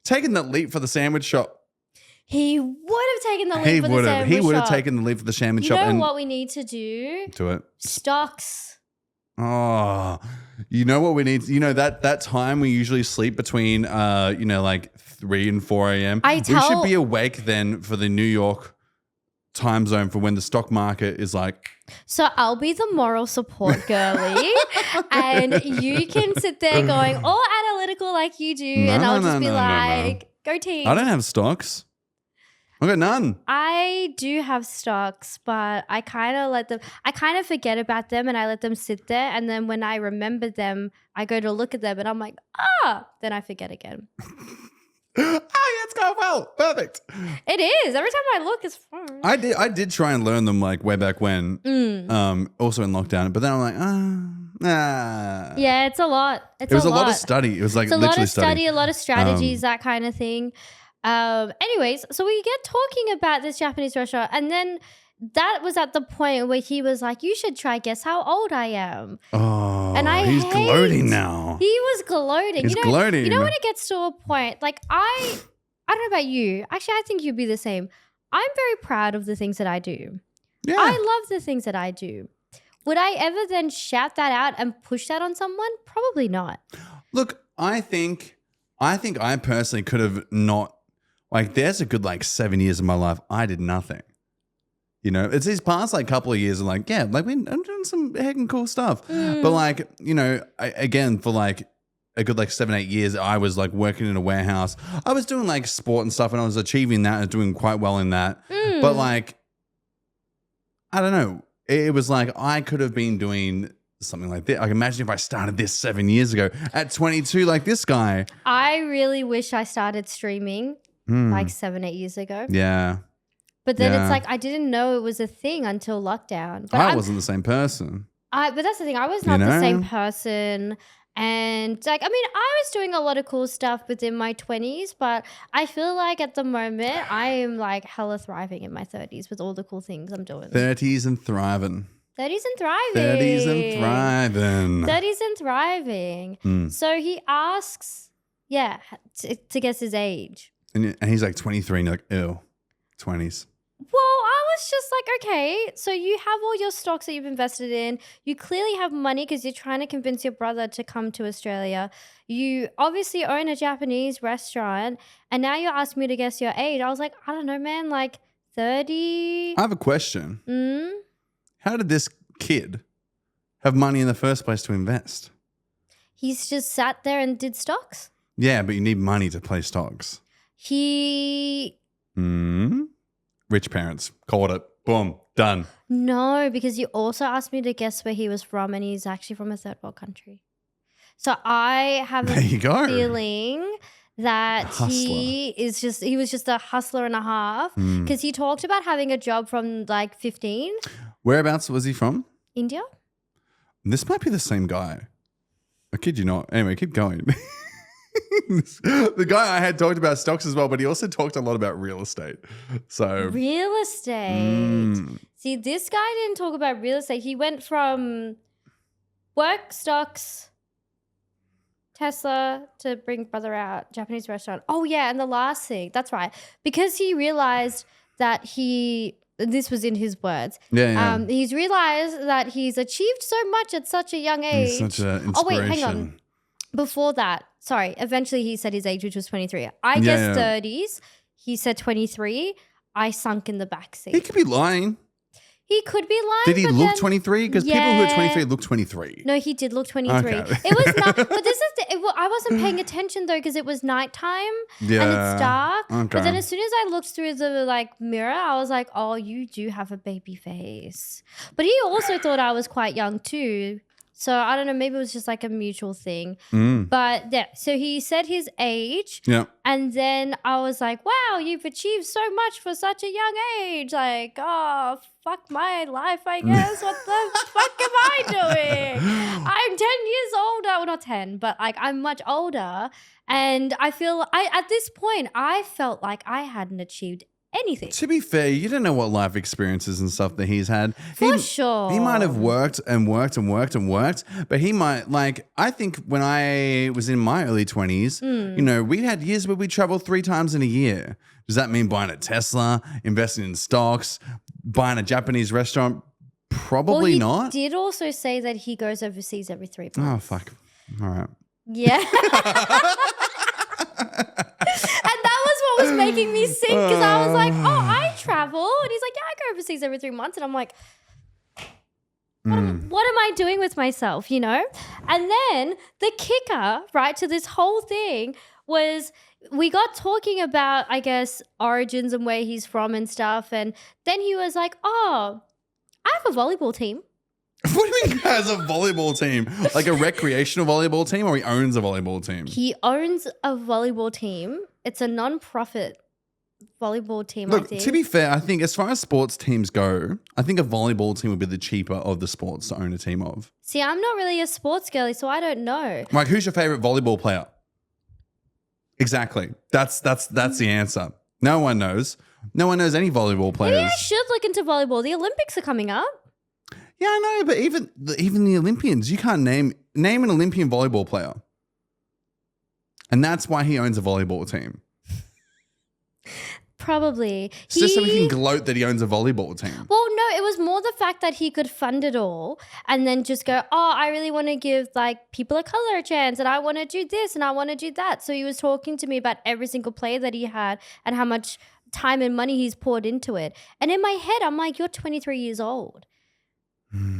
Taken the leap for the sandwich shop. He would have taken the leap for the sandwich shop. He would have taken the leap for the sandwich shop. You know what we need to do? Do it. Stocks. Oh, you know what we need? You know that time we usually sleep between, like 3 and 4 a.m. We should be awake then for the New York time zone for when the stock market is like. So I'll be the moral support girly, and you can sit there going all analytical like you do, and I'll just be like, go team. I don't have stocks. I've got none. I do have stocks, but I kind of forget about them, and I let them sit there, and then when I remember them, I go to look at them, and I'm like, then I forget again. Oh yeah, it's going well. Perfect. It is. Every time I look, it's fun. I did try and learn them like way back when. Also in lockdown, but then I'm like, Yeah, it's a lot. It was a lot of study. It was like literally a lot of study, a lot of strategies, that kind of thing. Anyways, so we get talking about this Japanese restaurant, and then that was at the point where he was like, you should try guess how old I am. Oh, and he's gloating now. He was gloating. He's gloating. You know when it gets to a point, like I don't know about you. Actually, I think you'd be the same. I'm very proud of the things that I do. Yeah. I love the things that I do. Would I ever then shout that out and push that on someone? Probably not. Look, I think I personally could have not, like, there's a good 7 years of my life I did nothing. You know, it's these past couple of years of I'm doing some heckin' cool stuff. But again, for a good 7, 8 years, I was working in a warehouse. I was doing sport and stuff, and I was achieving that and doing quite well in that. But I don't know. It was I could have been doing something like this. I can imagine if I started this 7 years ago at 22, like this guy. I really wish I started streaming 7, 8 years ago. Yeah. But then it's I didn't know it was a thing until lockdown. But I wasn't the same person. But that's the thing. I was not the same person. And I was doing a lot of cool stuff within my 20s, but I feel like at the moment I am hella thriving in my 30s with all the cool things I'm doing. 30s and thriving. 30s and thriving. 30s and thriving. 30s and thriving. So he asks, to guess his age. And he's 23 and you're ew, 20s. Well, I was just okay, so you have all your stocks that you've invested in. You clearly have money because you're trying to convince your brother to come to Australia. You obviously own a Japanese restaurant, and now you're asking me to guess your age. I was I don't know, man, 30? I have a question. How did this kid have money in the first place to invest? He's just sat there and did stocks. Yeah, but you need money to play stocks. Rich parents. Called it. Boom. Done. No, because you also asked me to guess where he was from, and he's actually from a third world country. So I have a feeling that he was just a hustler and a half, because he talked about having a job from 15. Whereabouts was he from? India. This might be the same guy. I kid you not. Anyway, keep going. The guy I had talked about stocks as well, but he also talked a lot about real estate. So real estate. See, this guy didn't talk about real estate. He went from work, stocks, Tesla to bring brother out, Japanese restaurant. Oh yeah, and the last thing, that's right. Because he realized that this was in his words. Yeah. He's realized that he's achieved so much at such a young age. He's such an inspiration. Oh wait, hang on. Before that, sorry, eventually he said his age, which was 23. I guess 30s. He said 23. I sunk in the backseat. He could be lying. He could be lying. Did he look 23? Because people who are 23 look 23. No, he did look 23. Okay. It was not, but this is, I wasn't paying attention though because it was nighttime and it's dark. Okay. But then as soon as I looked through the mirror, I was like, oh, you do have a baby face. But he also thought I was quite young too. So I don't know, maybe it was just like a mutual thing. But yeah, so he said his age. Yeah. And then I was like, wow, you've achieved so much for such a young age. Like, oh, fuck my life, I guess. What the fuck am I doing? I'm 10 years older. Well, not 10, but like I'm much older. And I feel, at this point, I felt like I hadn't achieved anything. To be fair, you don't know what life experiences and stuff that he's had. For sure. He might have worked and worked and worked and worked, but he might, like, I think when I was in my early 20s, you know, we had years where we traveled 3 times in a year. Does that mean buying a Tesla, investing in stocks, buying a Japanese restaurant? Probably not. He did also say that he goes overseas every 3 months. Oh, fuck. All right. Yeah. And that was what was making me sick because I was like, oh, I travel. And he's like, yeah, I go overseas every 3 months. And I'm like, what am I doing with myself, you know? And then the kicker, right, to this whole thing was we got talking about, I guess, origins and where he's from and stuff. And then he was like, oh, I have a volleyball team. What do you mean he has a volleyball team? Like a recreational volleyball team, or he owns a volleyball team? He owns a volleyball team. It's a non-profit volleyball team, Look, I think. to be fair, I think as far as sports teams go, I think a volleyball team would be the cheaper of the sports to own a team of. See, I'm not really a sports girly, so I don't know. Like, who's your favorite volleyball player? Exactly. That's the answer. No one knows. No one knows any volleyball players. Maybe I should look into volleyball. The Olympics are coming up. Yeah, I know, but even the Olympians, you can't name an Olympian volleyball player. And that's why he owns a volleyball team. Probably. It's just so he can gloat that he owns a volleyball team. Well, no, it was more the fact that he could fund it all and then just go, oh, I really want to give like people of color a chance and I want to do this and I want to do that. So he was talking to me about every single player that he had and how much time and money he's poured into it. And in my head, I'm like, you're 23 years old.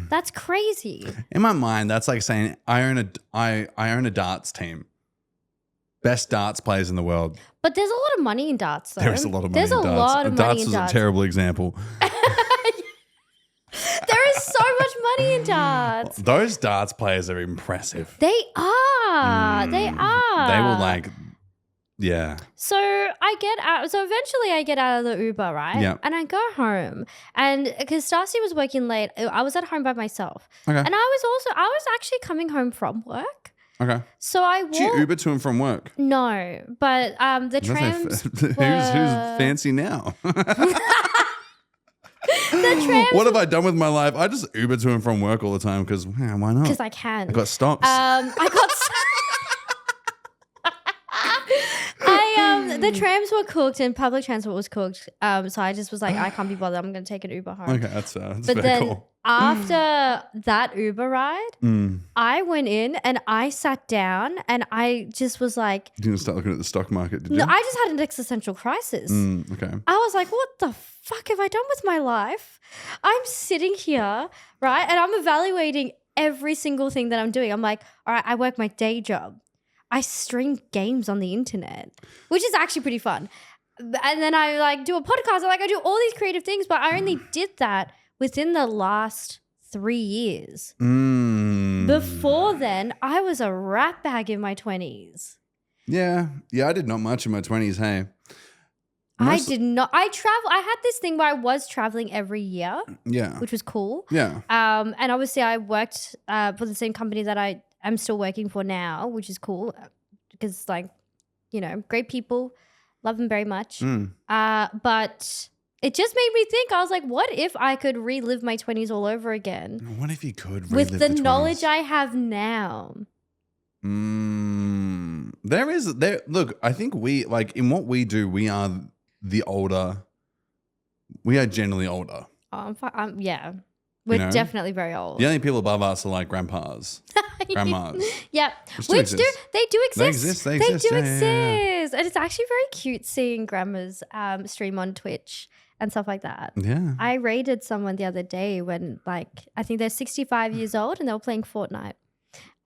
That's crazy. In my mind, that's like saying I own a darts team. Best darts players in the world. But there's a lot of money in darts, though. There is a lot of money in darts. There's a lot of money in darts. Darts is a terrible example. There is so much money in darts. Those darts players are impressive. They are. They are. They were like, yeah. So I get out. So eventually I get out of the Uber, right? Yeah. And I go home. And because Stacy was working late, I was at home by myself. Okay. And I was actually coming home from work. Okay. So I walked. Did you Uber to and from work? No, but the trams. Who's fancy now? The trams. What have I done with my life? I just Uber to and from work all the time because why not? Because I can. I got stops. The trams were cooked and public transport was cooked. So I just was like, I can't be bothered. I'm going to take an Uber home. Okay, that's but very then cool. After that Uber ride, I went in and I sat down and I just was like, you didn't start looking at the stock market, did you? No, I just had an existential crisis. Okay. I was like, what the fuck have I done with my life? I'm sitting here, right? And I'm evaluating every single thing that I'm doing. I'm like, all right, I work my day job. I stream games on the internet, which is actually pretty fun. And then I like do a podcast. I do all these creative things, but I only did that within the last 3 years. Before then, I was a rat bag in my 20s. Yeah, I did not much in my 20s, hey. I did not. I had this thing where I was traveling every year. Yeah. Which was cool. Yeah. And obviously I worked for the same company that I am still working for now, which is cool. because like, you know, great people, love them very much. But it just made me think. I was like, what if I could relive my 20s all over again? What if you could relive with the 20s? knowledge I have now? Look, I think we, like, in what we do, we are the older. We are generally older. Yeah. We're definitely very old. The only people above us are like grandmas. Grandmas. Yeah. Which do exist. They exist. They do exist. Yeah. And it's actually very cute seeing grandmas stream on Twitch and stuff like that. Yeah. I raided someone the other day when, like, I think they're 65 years old and they were playing Fortnite.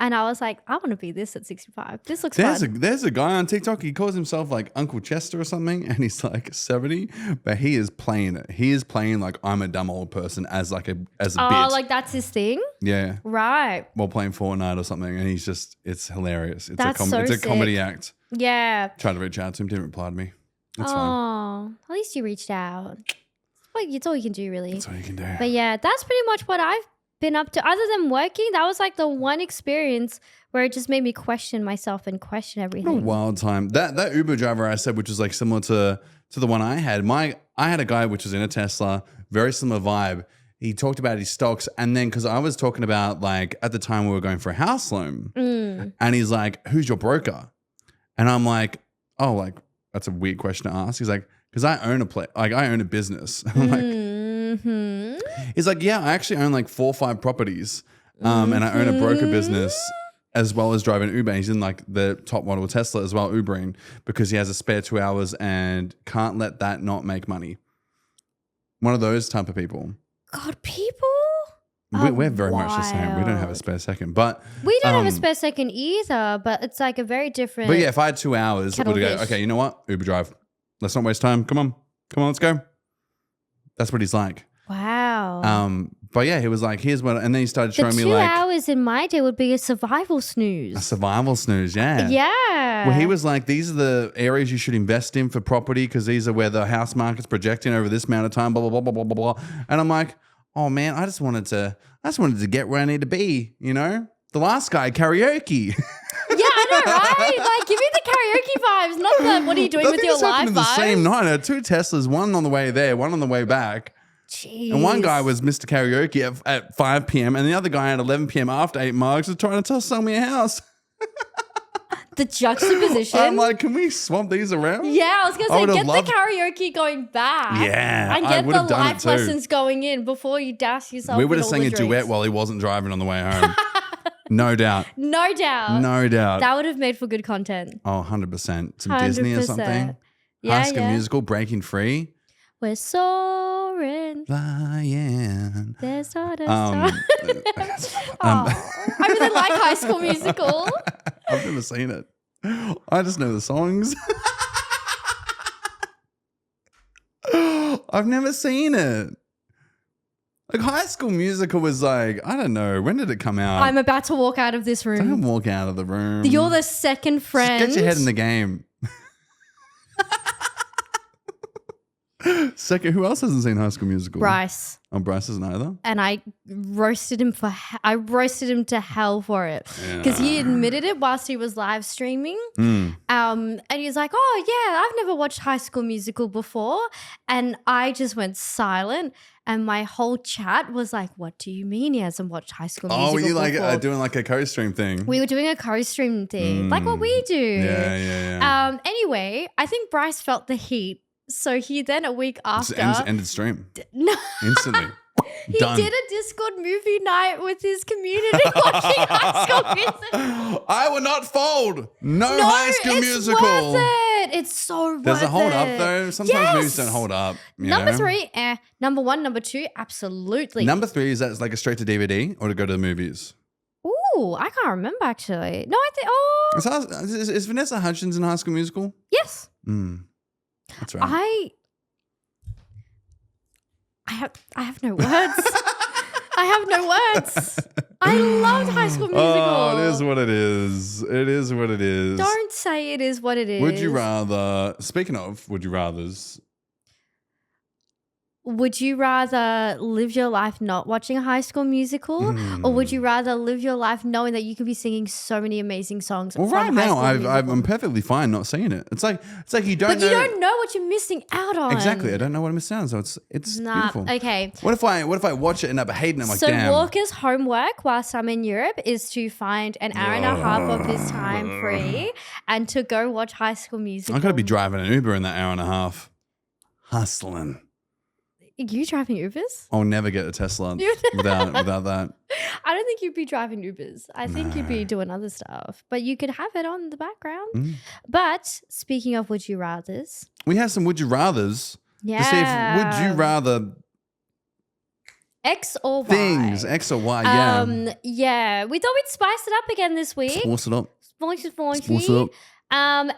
And I was like, I want to be this at 65. This looks fun. There's a guy on TikTok. He calls himself like Uncle Chester or something, and he's like 70, but he is playing it. He is playing like I'm a dumb old person as a bit. Oh, like that's his thing? Yeah. Right. While playing Fortnite or something, and he's just, it's hilarious. It's it's a comedy act. Yeah. Tried to reach out to him, didn't reply to me. That's fine. At least you reached out. Well, it's all you can do, really. That's all you can do. But yeah, that's pretty much what I've been up to. Other than working, that was like the one experience where it just made me question myself and question everything. What a wild time. That Uber driver I said, which was like similar to the one I had. I had a guy which was in a Tesla, very similar vibe. He talked about his stocks, and then because I was talking about, like, at the time we were going for a house loan, and he's like, "Who's your broker?" And I'm like, "Oh, like that's a weird question to ask." He's like, "Because I own I own a business." I'm like, he's like, "Yeah, I actually own like 4 or 5 properties, and I own a broker business as well as driving Uber." He's in like the top model Tesla as well, Ubering, because he has a spare 2 hours and can't let that not make money. One of those type of people. God, people. We're very much the same. We don't have a spare second, but we don't have a spare second either. But it's like a very different. But yeah, if I had 2 hours, would go, okay, you know what? Uber drive. Let's not waste time. Come on, let's go. That's what he's like. Wow. But yeah, he was like, here's what, and then he started showing me 2 like hours in my day would be a survival snooze. A survival snooze, yeah. Yeah. Well, he was like, these are the areas you should invest in for property because these are where the house market's projecting over this amount of time, blah, blah, blah, blah, blah, blah. And I'm like, oh man, I just wanted to get where I need to be, you know? The last guy, karaoke. Yeah, I know, right? Like, give me the karaoke vibes, not the what are you doing with your life vibes. The same night, I had 2 Teslas, one on the way there, one on the way back. Jeez. And one guy was Mr. Karaoke at 5 p.m. and the other guy at 11 p.m. after 8 marks was trying to sell me a house. The juxtaposition. I'm like, can we swap these around? Yeah, I was going to say, get the karaoke going back. Yeah, and get the life lessons going in before you dash yourself. We would have sang a duet while he wasn't driving on the way home. No doubt. No doubt. No doubt. That would have made for good content. Oh, 100%. Some 100%. Disney or something. Yeah, High School Musical, Breaking Free. We're soaring. Flying. There's not a star. I really like High School Musical. I've never seen it. I just know the songs. I've never seen it. Like High School Musical was like, I don't know, when did it come out? I'm about to walk out of this room. Don't walk out of the room. You're the second friend. Just get your head in the game. Second, who else hasn't seen High School Musical? Bryce. Oh, Bryce hasn't either. And I roasted him to hell for it because he admitted it whilst he was live streaming. And he's like, "Oh yeah, I've never watched High School Musical before," and I just went silent. And my whole chat was like, "What do you mean he hasn't watched High School Musical?" Oh, were you before? like doing like a co-stream thing? We were doing a co-stream thing, like what we do. Yeah. Anyway, I think Bryce felt the heat. So he then a week after ended stream. No. Instantly. He did a Discord movie night with his community watching High School Musical. I will not fold. No High School Musical. Worth it. It's so worth it. Does it hold up though? Sometimes movies don't hold up. Number 3, Number 1, number 2, absolutely. Number 3, is that like a straight to DVD or to go to the movies? Ooh, I can't remember actually. No, I think. Is Vanessa Hudgens in High School Musical? Yes. That's right. I have no words. I have no words. I loved High School Musical. Oh, it is what it is. It is what it is. Don't say it is what it is. Would you rather? Speaking of, would you rather's? would you rather live your life not watching a High School Musical, or would you rather live your life knowing that you could be singing so many amazing songs? Well, right now I'm perfectly fine not seeing it. It's like you don't. But you don't know what you're missing out on. Exactly, I don't know what I'm missing out on. So it's beautiful. Okay. What if I watch it and end up hating it? I'm like, so damn. Walker's homework whilst I'm in Europe is to find an hour and a half of his time free and to go watch High School Musical. I'm gonna be driving an Uber in that hour and a half, hustling. You driving Ubers? I'll never get a Tesla without that. I don't think you'd be driving Ubers. I think you'd be doing other stuff. But you could have it on in the background. But speaking of would you rathers. We have some would you rathers. Yeah. To see if would you rather X or Y. Things, X or Y, yeah. Yeah. We thought we'd spice it up again this week. Spice it up. Spice it up.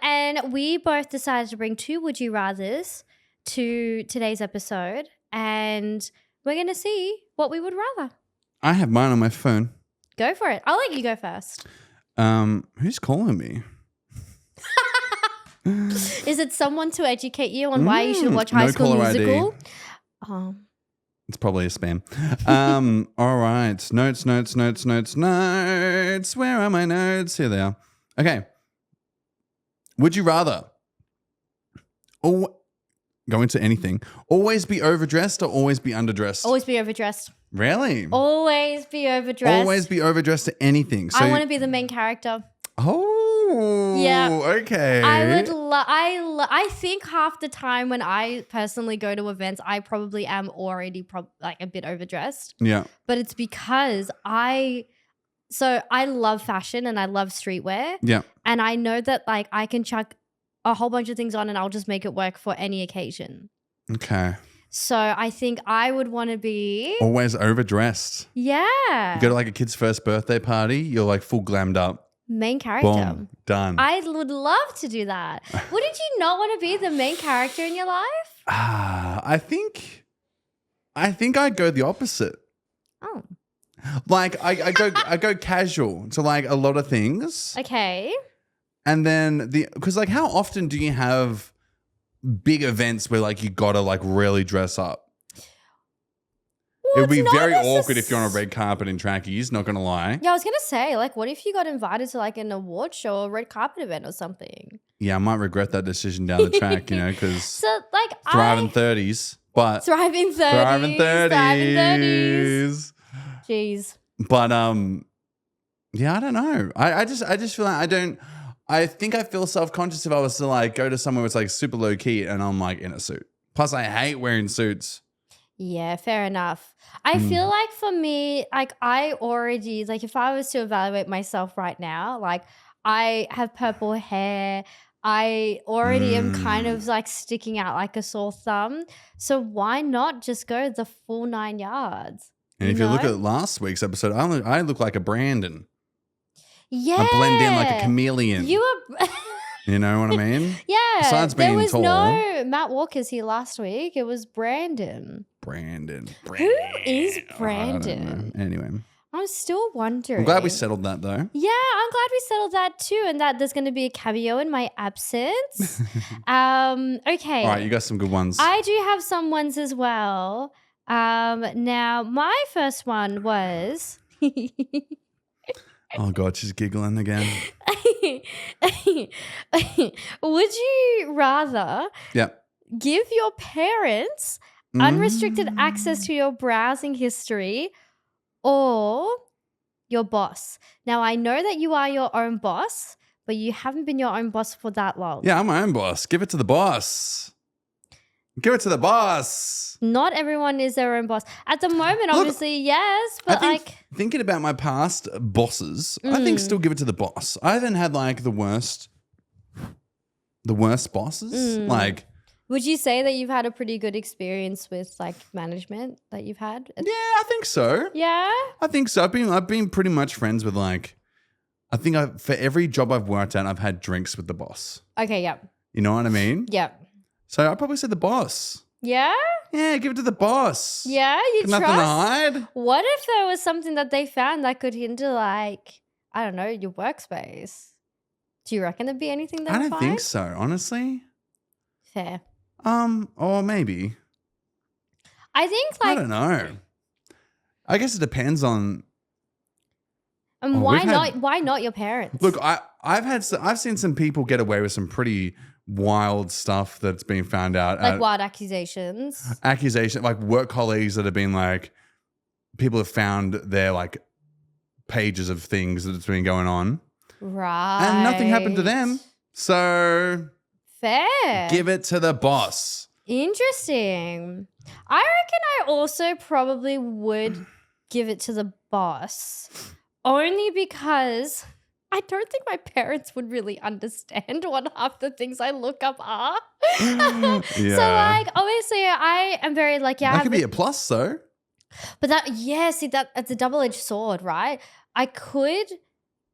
And we both decided to bring two would you rathers to today's episode. And we're going to see what we would rather. I have mine on my phone. Go for it. I'll let you go first. Who's calling me? Is it someone to educate you on why you should watch High School Musical? It's probably a spam. All right. Notes. Where are my notes? Here they are. Okay. Would you rather go into anything, always be overdressed or always be underdressed? Always be overdressed. Really? Always be overdressed. Always be overdressed to anything. So I want to be the main character. Oh, yeah. Okay. I would. I think half the time when I personally go to events, I probably am already a bit overdressed. Yeah. But it's because I love fashion and I love streetwear. Yeah. And I know that I can chuck a whole bunch of things on and I'll just make it work for any occasion. Okay. So I think I would want to be always overdressed. Yeah. You go to a kid's first birthday party, you're full glammed up. Main character. Boom. Done. I would love to do that. Wouldn't you not want to be the main character in your life? I think I'd go the opposite. Oh. I go casual to a lot of things. Okay. And then because how often do you have big events where you gotta really dress up? Well, it would be very awkward if you're on a red carpet in trackies, not gonna lie. Yeah, I was gonna say, what if you got invited to an award show or a red carpet event or something? Yeah, I might regret that decision down the track, because so thriving 30s, but thriving 30s. Jeez. But yeah, I don't know. I just feel I think I feel self-conscious if I was to go to somewhere where it's super low key and I'm in a suit. Plus I hate wearing suits. Yeah, fair enough. I feel for me, I already, if I was to evaluate myself right now, I have purple hair. I already am kind of sticking out like a sore thumb. So why not just go the full 9 yards? And if you look at last week's episode, I look like a Brandon. Yeah. I blend in like a chameleon. You were... You know what I mean? Yeah. Besides being tall. There was no Matt Walker's here last week. It was Brandon. Brandon. Who is Brandon? Anyway. I'm still wondering. I'm glad we settled that though. Yeah, I'm glad we settled that too, and that there's going to be a cameo in my absence. Okay. All right, you got some good ones. I do have some ones as well. Now, my first one was... Oh God, she's giggling again. Would you rather give your parents unrestricted access to your browsing history or your boss? Now, I know that you are your own boss, but you haven't been your own boss for that long. Yeah, I'm my own boss. Give it to the boss. Give it to the boss. Not everyone is their own boss. At the moment, obviously, yes, but thinking about my past bosses, I think still give it to the boss. I haven't had like the worst bosses. Like, would you say that you've had a pretty good experience with like management that you've had? Yeah, I think so. Yeah? I think so. I've been pretty much friends with like, I think for every job I've worked at, I've had drinks with the boss. Okay, yeah. You know what I mean? Yeah. So I'd probably say the boss. Yeah? Yeah, give it to the boss. Yeah, you trust? Nothing to hide. What if there was something that they found that could hinder, like, I don't know, your workspace? Do you reckon there'd be anything that I don't think so, honestly. Fair. Or maybe. I think I don't know. I guess it depends on. And why not? Why not your parents? Look, I've seen some people get away with some pretty wild stuff that's been found out. Like wild accusations. Like work colleagues that have been like, people have found their like pages of things that's been going on. Right. And nothing happened to them. So fair. Give it to the boss. Interesting. I reckon I also probably would give it to the boss. Only because I don't think my parents would really understand what half the things I look up are. Yeah. So like obviously I am very like that could be a plus though. But that's a double-edged sword, right? I could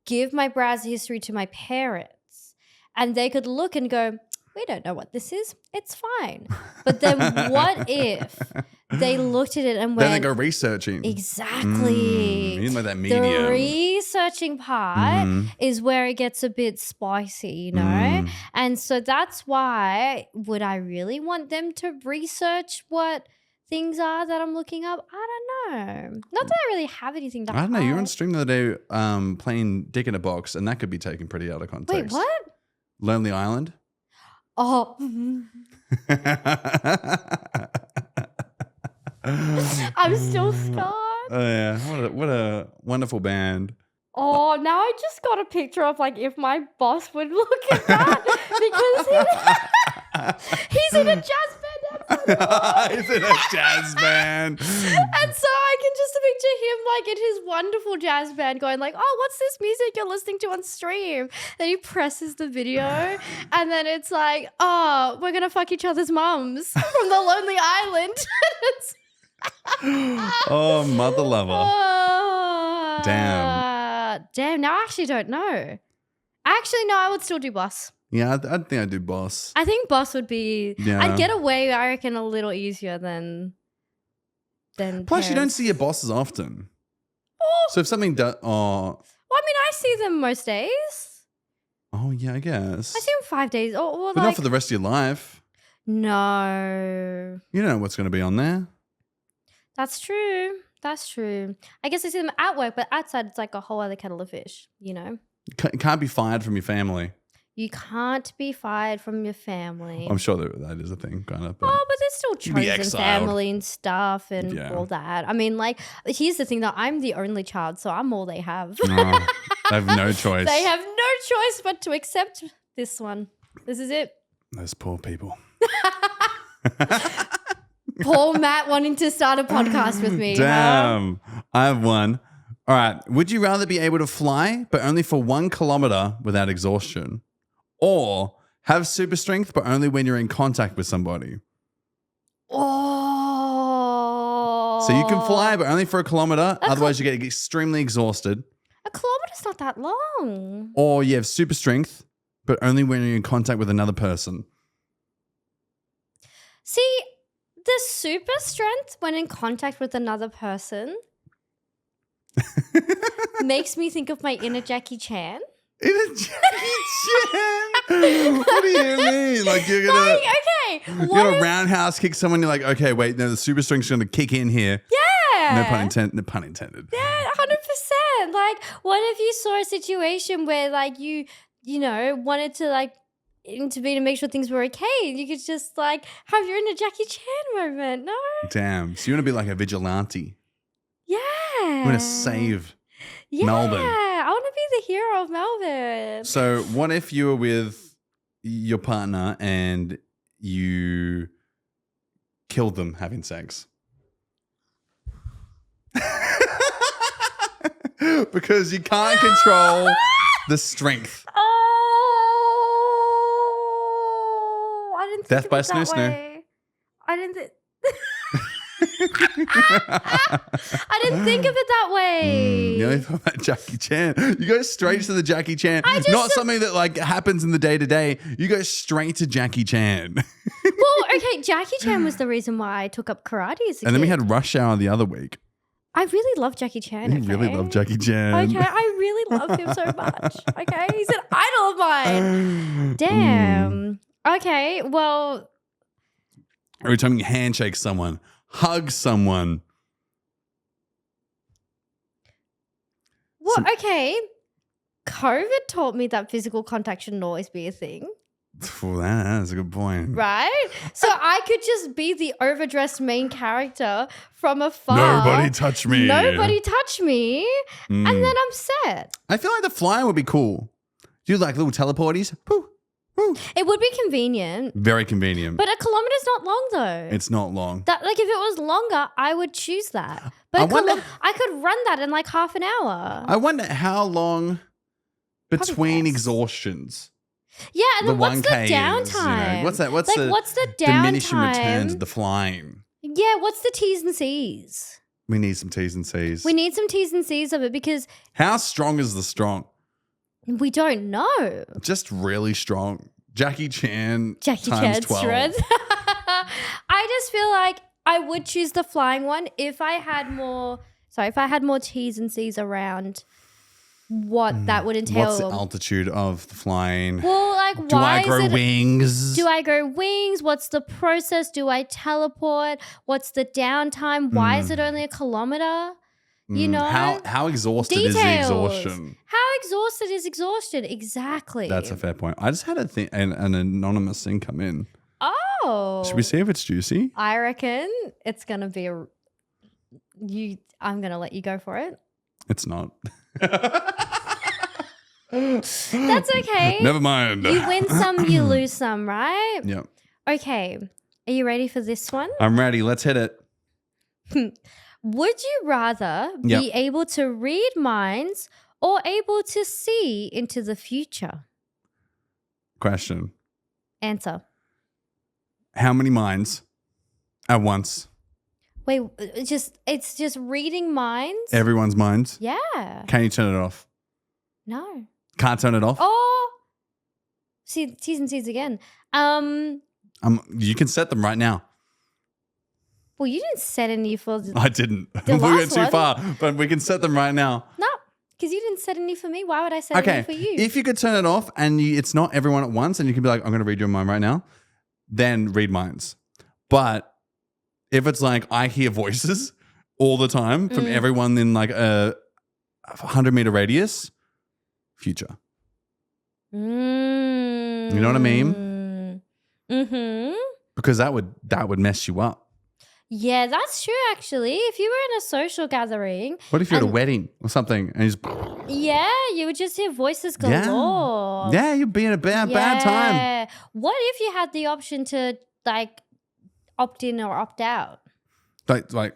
give my browser history to my parents and they could look and go, we don't know what this is. It's fine. But then what if they looked at it and went... Then they go researching. Exactly. You know that medium. The researching part is where it gets a bit spicy, you know? And so that's why, would I really want them to research what things are that I'm looking up? I don't know. Not that I really have anything to I don't know. You were on stream the other day playing Dick in a Box, and that could be taken pretty out of context. Wait, what? Lonely Island? Oh. I'm still scarred. Oh, yeah. What a wonderful band. Oh, now I just got a picture of like if my boss would look at that because he's in a jazz band. He's in a jazz band. And so I can just picture him like in his wonderful jazz band going like, oh, what's this music you're listening to on stream? Then he presses the video and then it's like, oh, we're going to fuck each other's mums from the Lonely Island. Oh, mother lover. Oh, damn. Now I actually don't know. Actually, no, I would still do boss. Yeah, I think I'd do boss. I think boss would be... Yeah. I'd get away, I reckon, a little easier than Plus, parents. you don't see your bosses often. Oh. So if something does... Oh. Well, I mean, I see them most days. Oh, yeah, I guess. I see them 5 days. Or but like... not for the rest of your life. No. You don't know what's going to be on there. That's true. That's true. I guess I see them at work, but outside it's like a whole other kettle of fish, you know? You can't be fired from your family. You can't be fired from your family. I'm sure that is a thing, kind of. Oh, but there's still chosen family and stuff and all that. I mean, like, here's the thing though. I'm the only child, so I'm all they have. Oh, they have no choice. They have no choice but to accept this one. This is it. Those poor people. Poor Matt wanting to start a podcast with me. Damn. I have one. All right. Would you rather be able to fly, but only for 1 kilometer without exhaustion? Or have super strength, but only when you're in contact with somebody? Oh. So you can fly, but only for 1 kilometer. Otherwise, you get extremely exhausted. 1 kilometer's not that long. Or you have super strength, but only when you're in contact with another person. See, the super strength when in contact with another person makes me think of my inner Jackie Chan. Inner Jackie Chan? What do you mean? Like you're gonna, like, okay, you're gonna roundhouse kick someone. You're like, okay, wait, no, the super strength's gonna kick in here. Yeah. No pun intended. No pun intended. Yeah, 100%. Like, what if you saw a situation where, like, you know, wanted to like intervene and make sure things were okay? You could just like have your inner Jackie Chan moment. No. Damn. So you want to be like a vigilante? Yeah. You want to save Melbourne? Yeah, I want to be the hero of Melbourne. So what if you were with your partner and you killed them having sex? Because you can't control the strength. Oh, I didn't think Death of by it that snoo-snoo. way. I didn't think of it that way. You only thought about Jackie Chan. You go straight to the Jackie Chan. Not something that like happens in the day to day. You go straight to Jackie Chan. Well, okay, Jackie Chan was the reason why I took up karate as a kid. And then we had Rush Hour the other week. I really love Jackie Chan. You really love Jackie Chan. Okay, I really love him so much. Okay, he's an idol of mine. Damn. Okay, well, Every time you handshake someone, hug someone. Well, okay. COVID taught me that physical contact shouldn't always be a thing. Oh, that's a good point. Right? So I could just be the overdressed main character from afar. Nobody touch me. Nobody touch me. And then I'm set. I feel like the flying would be cool. Do like little teleporties. Pooh, pooh. It would be convenient. Very convenient. But a kilometer's not long though. It's not long. That if it was longer, I would choose that. But I could run that in like half an hour. I wonder how long between less. exhaustions. Yeah, and then what's the 1K downtime? is, you know, what's that? What's the diminishing downtime? returns of the flying? Yeah, what's the T's and C's? We need some T's and C's. We need some T's and C's of it because how strong is the strong? we don't know. Just really strong. Jackie Chan times 12. Shreds. I just feel like I would choose the flying one if I had more. Sorry, if I had more T's and C's around what that would entail. What's the altitude of the flying? Well, like, do why I grow wings? Do I grow wings? What's the process? Do I teleport? What's the downtime? Why is it only a kilometer? You know, how exhausted details. is the exhaustion? How exhausted is exhaustion? Exactly. That's a fair point. I just had an anonymous thing come in. Oh, Should we see if it's juicy? I reckon it's gonna be I'm gonna let you go for it. It's not. That's okay. Never mind. You win some, you lose some, right? Yeah. Okay. Are you ready for this one? I'm ready. Let's hit it. Would you rather be able to read minds or able to see into the future? Question. Answer. How many minds at once? Wait, it's just reading minds? Everyone's minds? Yeah. Can you turn it off? No. Can't turn it off? Oh. See, T's and C's again. You can set them right now. Well, you didn't set any for I didn't. The We went last too one. far, but we can set them right now. No, because you didn't set any for me. Why would I set any for you? If you could turn it off and it's not everyone at once and you can be like, I'm going to read your mind right now, then read minds. But if it's like I hear voices all the time from everyone in like a 100-meter radius, future. You know what I mean? Mm-hmm. Because that would mess you up. Yeah, that's true, actually. If you were in a social gathering. What if you're at a wedding or something and you just... Yeah, you would just hear voices galore. Yeah, you'd be in a bad time. What if you had the option to like opt in or opt out? Like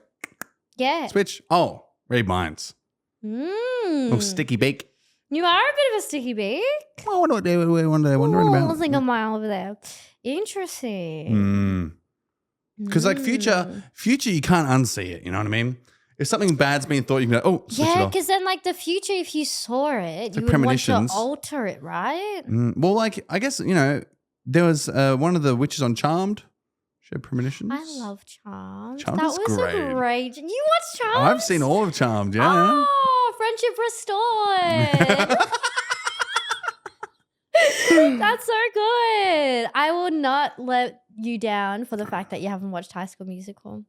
Yeah. switch. Oh, read minds. Little sticky beak. You are a bit of a sticky beak. Oh, I wonder what they're wondering about. I'll think of mine over there. Interesting. Because like future, you can't unsee it. You know what I mean? If something bad's being thought, you can go, oh, switch it Yeah, off. because then like the future, if you saw it, you like would want to premonitions. alter it, right? Well, like I guess there was one of the witches on Charmed. She had premonitions. I love Charmed. Charmed that is was great. a great. You watched Charmed? I've seen all of Charmed. Yeah. Oh, friendship restored. That's so good. I will not let you down for the fact that you haven't watched High School Musical.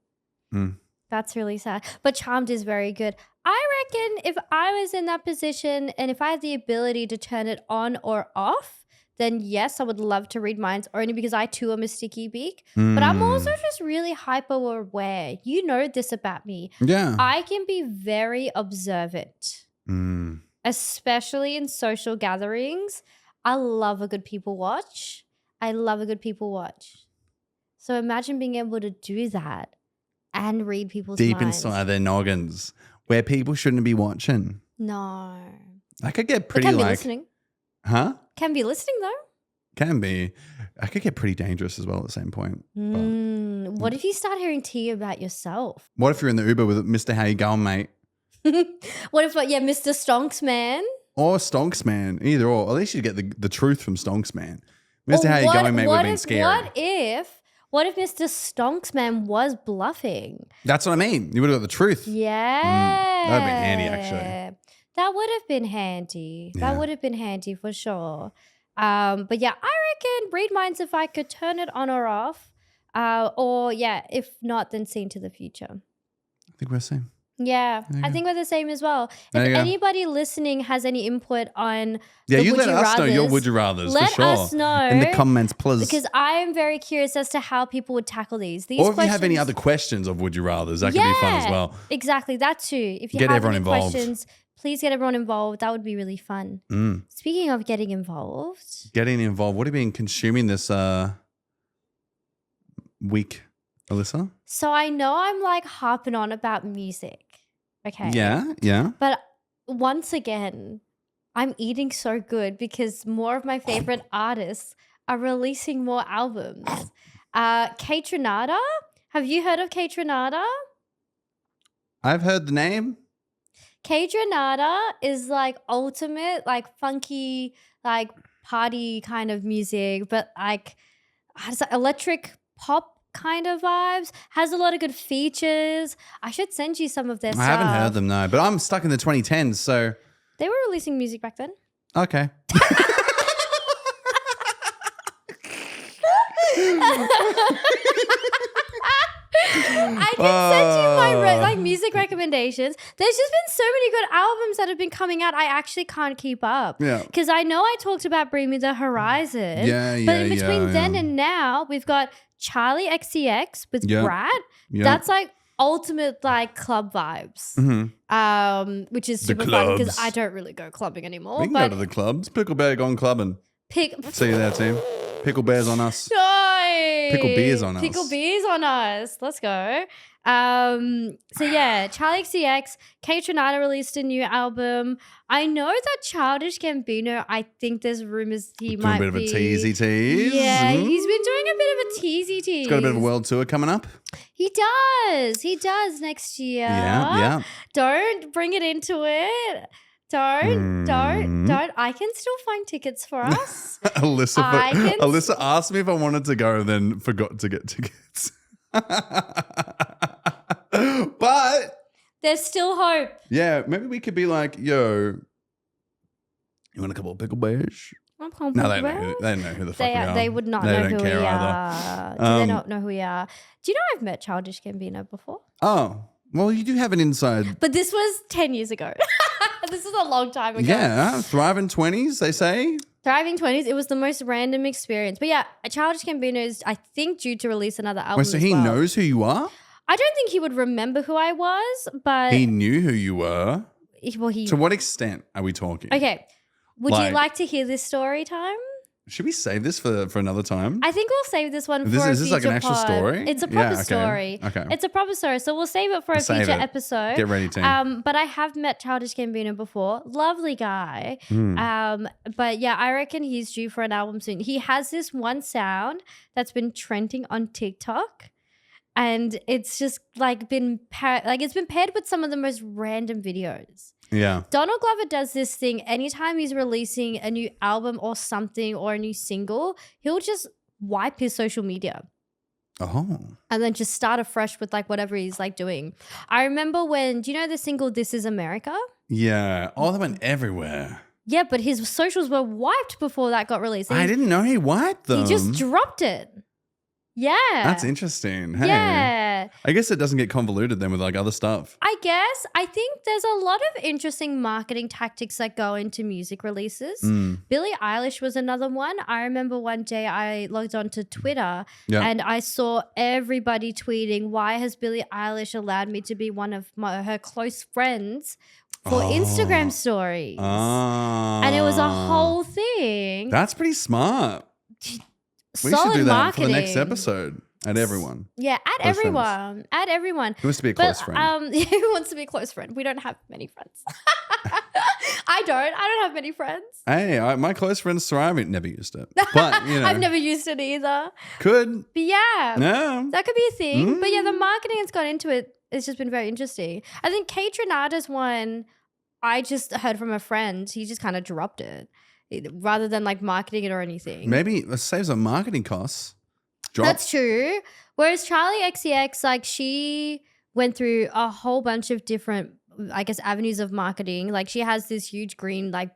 That's really sad. But Charmed is very good. I reckon if I was in that position and if I had the ability to turn it on or off, then yes, I would love to read minds only because I too am a sticky beak. But I'm also just really hyper aware. You know this about me. Yeah. I can be very observant, especially in social gatherings. I love a good people watch. So imagine being able to do that and read people's Deep minds. inside their noggins where people shouldn't be watching. No. I could get But pretty can be like... listening. Huh? Can be listening though. Can be. I could get pretty dangerous as well at the same point. What if you start hearing tea about yourself? What if you're in the Uber with Mr. How you going, mate? What if, Mr. Stonks Man? Or Stonks Man, either or. At least you get the truth from Stonks Man. Mr. How you going, mate, would have been scary. What if Mr. Stonks Man was bluffing? That's what I mean. You would have got the truth. Yeah. That would have been handy, actually. That would have been handy. Yeah. That would have been handy for sure. But yeah, I reckon read minds if I could turn it on or off. Or if not, then See Into the Future. I think we're the same. Yeah, I think we're the same as well. If anybody listening has any input on you let us know your would you rathers. Let for sure. us know in the comments, please. Because I am very curious as to how people would tackle these. Or if you have any other questions of would you rathers, that could be fun as well. Exactly, that too. If you get have everyone any involved. questions, please get everyone involved. That would be really fun. Speaking of getting involved, what have you been consuming this week, Elysa? So I know I'm like harping on about music. Okay. Yeah. But once again, I'm eating so good because more of my favorite artists are releasing more albums. Kate Renata, have you heard of Kate Renata? I've heard the name. Kate Renata is like ultimate, like funky, like party kind of music, but like electric pop kind of vibes, has a lot of good features. I should send you some of their stuff. I haven't heard them, no, but I'm stuck in the 2010s, so. They were releasing music back then. Okay. I can send you my music recommendations. There's just been so many good albums that have been coming out. I actually can't keep up. Yeah. Because I know I talked about Bring Me the Horizon. Yeah. But in between then and now, we've got Charlie XCX with Brat. Yep. That's like ultimate like club vibes. Which is super fun because I don't really go clubbing anymore. We can go to the clubs. Pickle Bear gone clubbing. See you there, team. Pickle Bear's on us. No. Pickle Beer's on us. Pickle Beer's on us. Let's go. So yeah, Charli XCX, Kate Renata released a new album. I know that Childish Gambino, I think there's rumors he might be. Doing a bit of a teasy tease. Yeah, he's been doing a bit of a teasy tease. He's got a bit of a world tour coming up. He does. He does next year. Yeah. Don't bring it into it. Don't. I can still find tickets for us. Elysa asked me if I wanted to go, then forgot to get tickets. But there's still hope. Yeah, maybe we could be like, yo, you want a couple of pickle bears? No, they don't know who the fuck we are. They would not know who we are. Do they not know who we are? Do you know I've met Childish Gambino before? Oh, well, you do have an inside. But this was 10 years ago. This is a long time ago. Yeah, thriving 20s, they say. Thriving 20s. It was the most random experience. But yeah, Childish Gambino is, I think, due to release another album. Wait, so he knows who you are? I don't think he would remember who I was, but he knew who you were. Well, to what extent are we talking? Okay. Would you like to hear this story time? Should we save this for another time? I think we'll save this one for a future Is this like an actual story? It's a proper story. Okay. It's a proper story. So we'll save it for a future episode. Get ready, team. But I have met Childish Gambino before. Lovely guy. But yeah, I reckon he's due for an album soon. He has this one sound that's been trending on TikTok. And it's just like it's been paired with some of the most random videos. Yeah. Donald Glover does this thing anytime he's releasing a new album or something or a new single, he'll just wipe his social media. Oh. And then just start afresh with like whatever he's like doing. I remember do you know the single This Is America? Yeah. Oh, that went everywhere. Yeah, but his socials were wiped before that got released. I didn't know he wiped them. He just dropped it. Yeah. That's interesting. Hey. Yeah. I guess it doesn't get convoluted then with like other stuff. I guess. I think there's a lot of interesting marketing tactics that go into music releases. Billie Eilish was another one. I remember one day I logged onto Twitter and I saw everybody tweeting, why has Billie Eilish allowed me to be one of her close friends for Instagram stories? And it was a whole thing. That's pretty smart. We should do that marketing. For the next episode. At everyone. Yeah, at everyone. Friends. At everyone. Who wants to be a close friend? Who wants to be a close friend? We don't have many friends. I don't have many friends. Hey, my close friend's thriving. Never used it. But, you know. I've never used it either. Could. But yeah. No. That could be a thing. But yeah, the marketing that's gone into it has just been very interesting. I think Kate Renata's one, I just heard from a friend. He just kind of dropped it. Rather than like marketing it or anything. Maybe it saves on marketing costs. That's true. Whereas Charli XCX, like she went through a whole bunch of different, I guess, avenues of marketing. Like she has this huge green like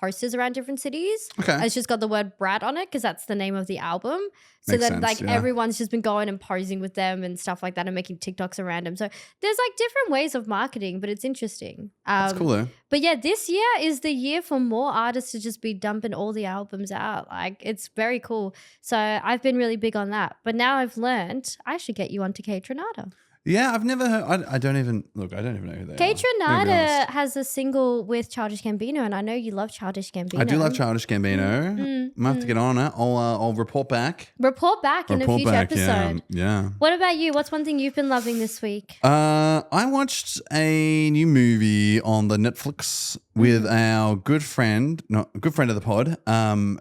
posters around different cities. Okay. It's just got the word Brat on it because that's the name of the album. So Makes then sense, like yeah. everyone's just been going and posing with them and stuff like that and making TikToks around them. So there's like different ways of marketing, but it's interesting. That's cool though. But yeah, this year is the year for more artists to just be dumping all the albums out. Like it's very cool. So I've been really big on that. But now I've learned I should get you onto Kaytranada. Yeah, I've never heard. I don't even know who they are. Kaytranada has a single with Childish Gambino, and I know you love Childish Gambino. I do love Childish Gambino. Might have to get on it. I'll report back. Report back in a future episode. Yeah. What about you? What's one thing you've been loving this week? I watched a new movie on the Netflix with our good friend of the pod,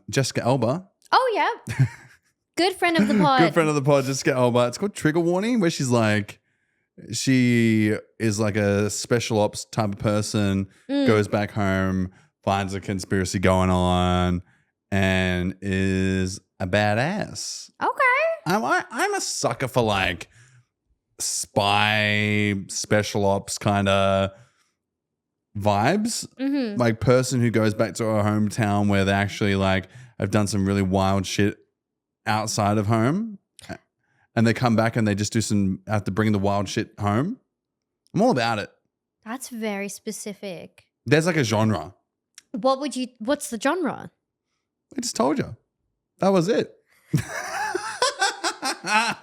Jessica Alba. Oh yeah, good friend of the pod. Good friend of the pod, Jessica Alba. It's called Trigger Warning, where she is like a special ops type of person, goes back home, finds a conspiracy going on, and is a badass. Okay. I'm a sucker for like spy, special ops kind of vibes. Mm-hmm. Like person who goes back to her hometown where they actually like have done some really wild shit outside of home. And they come back and they just have to bring the wild shit home. I'm all about it. That's very specific. There's like a genre. What's the genre? I just told you. That was it.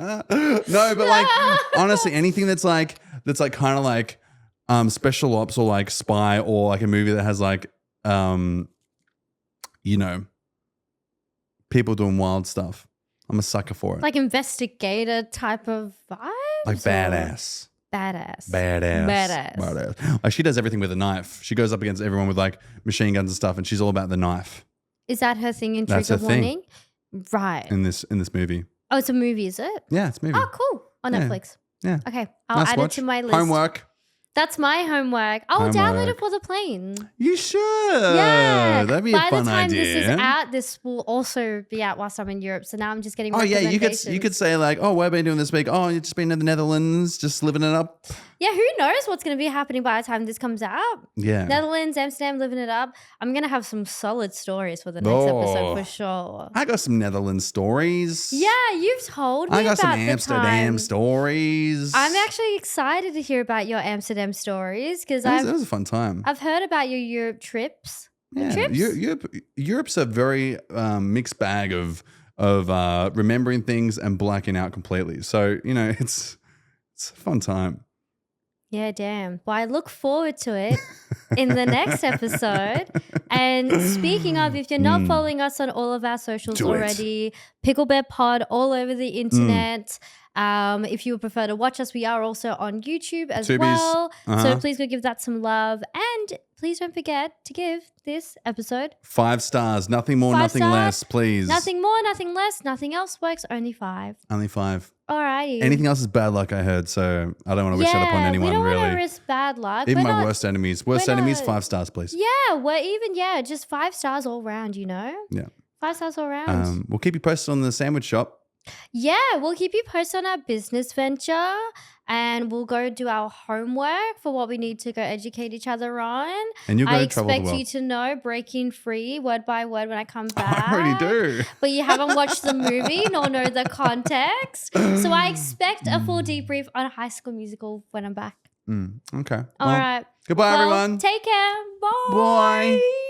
No, but like honestly, anything that's like kind of like special ops or like spy or like a movie that has like people doing wild stuff. I'm a sucker for it. Like investigator type of vibe? Like badass. Badass. Like she does everything with a knife. She goes up against everyone with like machine guns and stuff, and she's all about the knife. Is that her thing in That's Trigger her thing. Warning? Right. In this movie. Oh, it's a movie, is it? Yeah, it's a movie. Oh, cool. On Yeah. Netflix. Yeah. Okay. I'll Nice add watch. it to my list. Homework. That's my homework. I'll download it Homework. for the plane. You should. Yeah. That'd be By a fun the time idea. this is out, this will also be out whilst I'm in Europe. So now I'm just getting Oh yeah, recommendations. you could say like, oh, what have you been doing this week? Oh, you've just been in the Netherlands, just living it up. Yeah, who knows what's going to be happening by the time this comes out? Yeah. Netherlands, Amsterdam, living it up. I'm going to have some solid stories for the next episode for sure. I got some Netherlands stories. Yeah, you've told me I got about some the Amsterdam time. stories. I'm actually excited to hear about your Amsterdam stories because It was a fun time. I've heard about your Europe trips. Yeah, Trips? Europe's a very mixed bag of remembering things and blacking out completely. So it's a fun time. Yeah, damn. Well, I look forward to it in the next episode. And speaking of, if you're not following us on all of our socials Do it. already, Pickle Bear Pod all over the internet. If you would prefer to watch us, we are also on YouTube as Tubies. well. Uh-huh. So please go give that some love. And please don't forget to give this episode 5 stars. Nothing more, 5 nothing stars. less, please. Nothing more, nothing less, nothing else works, only 5. Only 5. Alrighty. Anything else is bad luck, I heard. So I don't want to wish that upon anyone, we don't want to really. risk bad luck. Even We're my not- worst enemies. Worst we're enemies, not- 5 stars, please. Yeah, just 5 stars all round, Yeah. 5 stars all round. We'll keep you posted on the sandwich shop. Yeah, we'll keep you posted on our business venture and we'll go do our homework for what we need to go educate each other on. And you'll go I travel the expect world. you to know breaking free word by word when I come back. I already do. But you haven't watched the movie nor know the context. So I expect a full debrief on High School Musical when I'm back. Okay. All right. Goodbye, Well, everyone. Take care. Bye. Bye.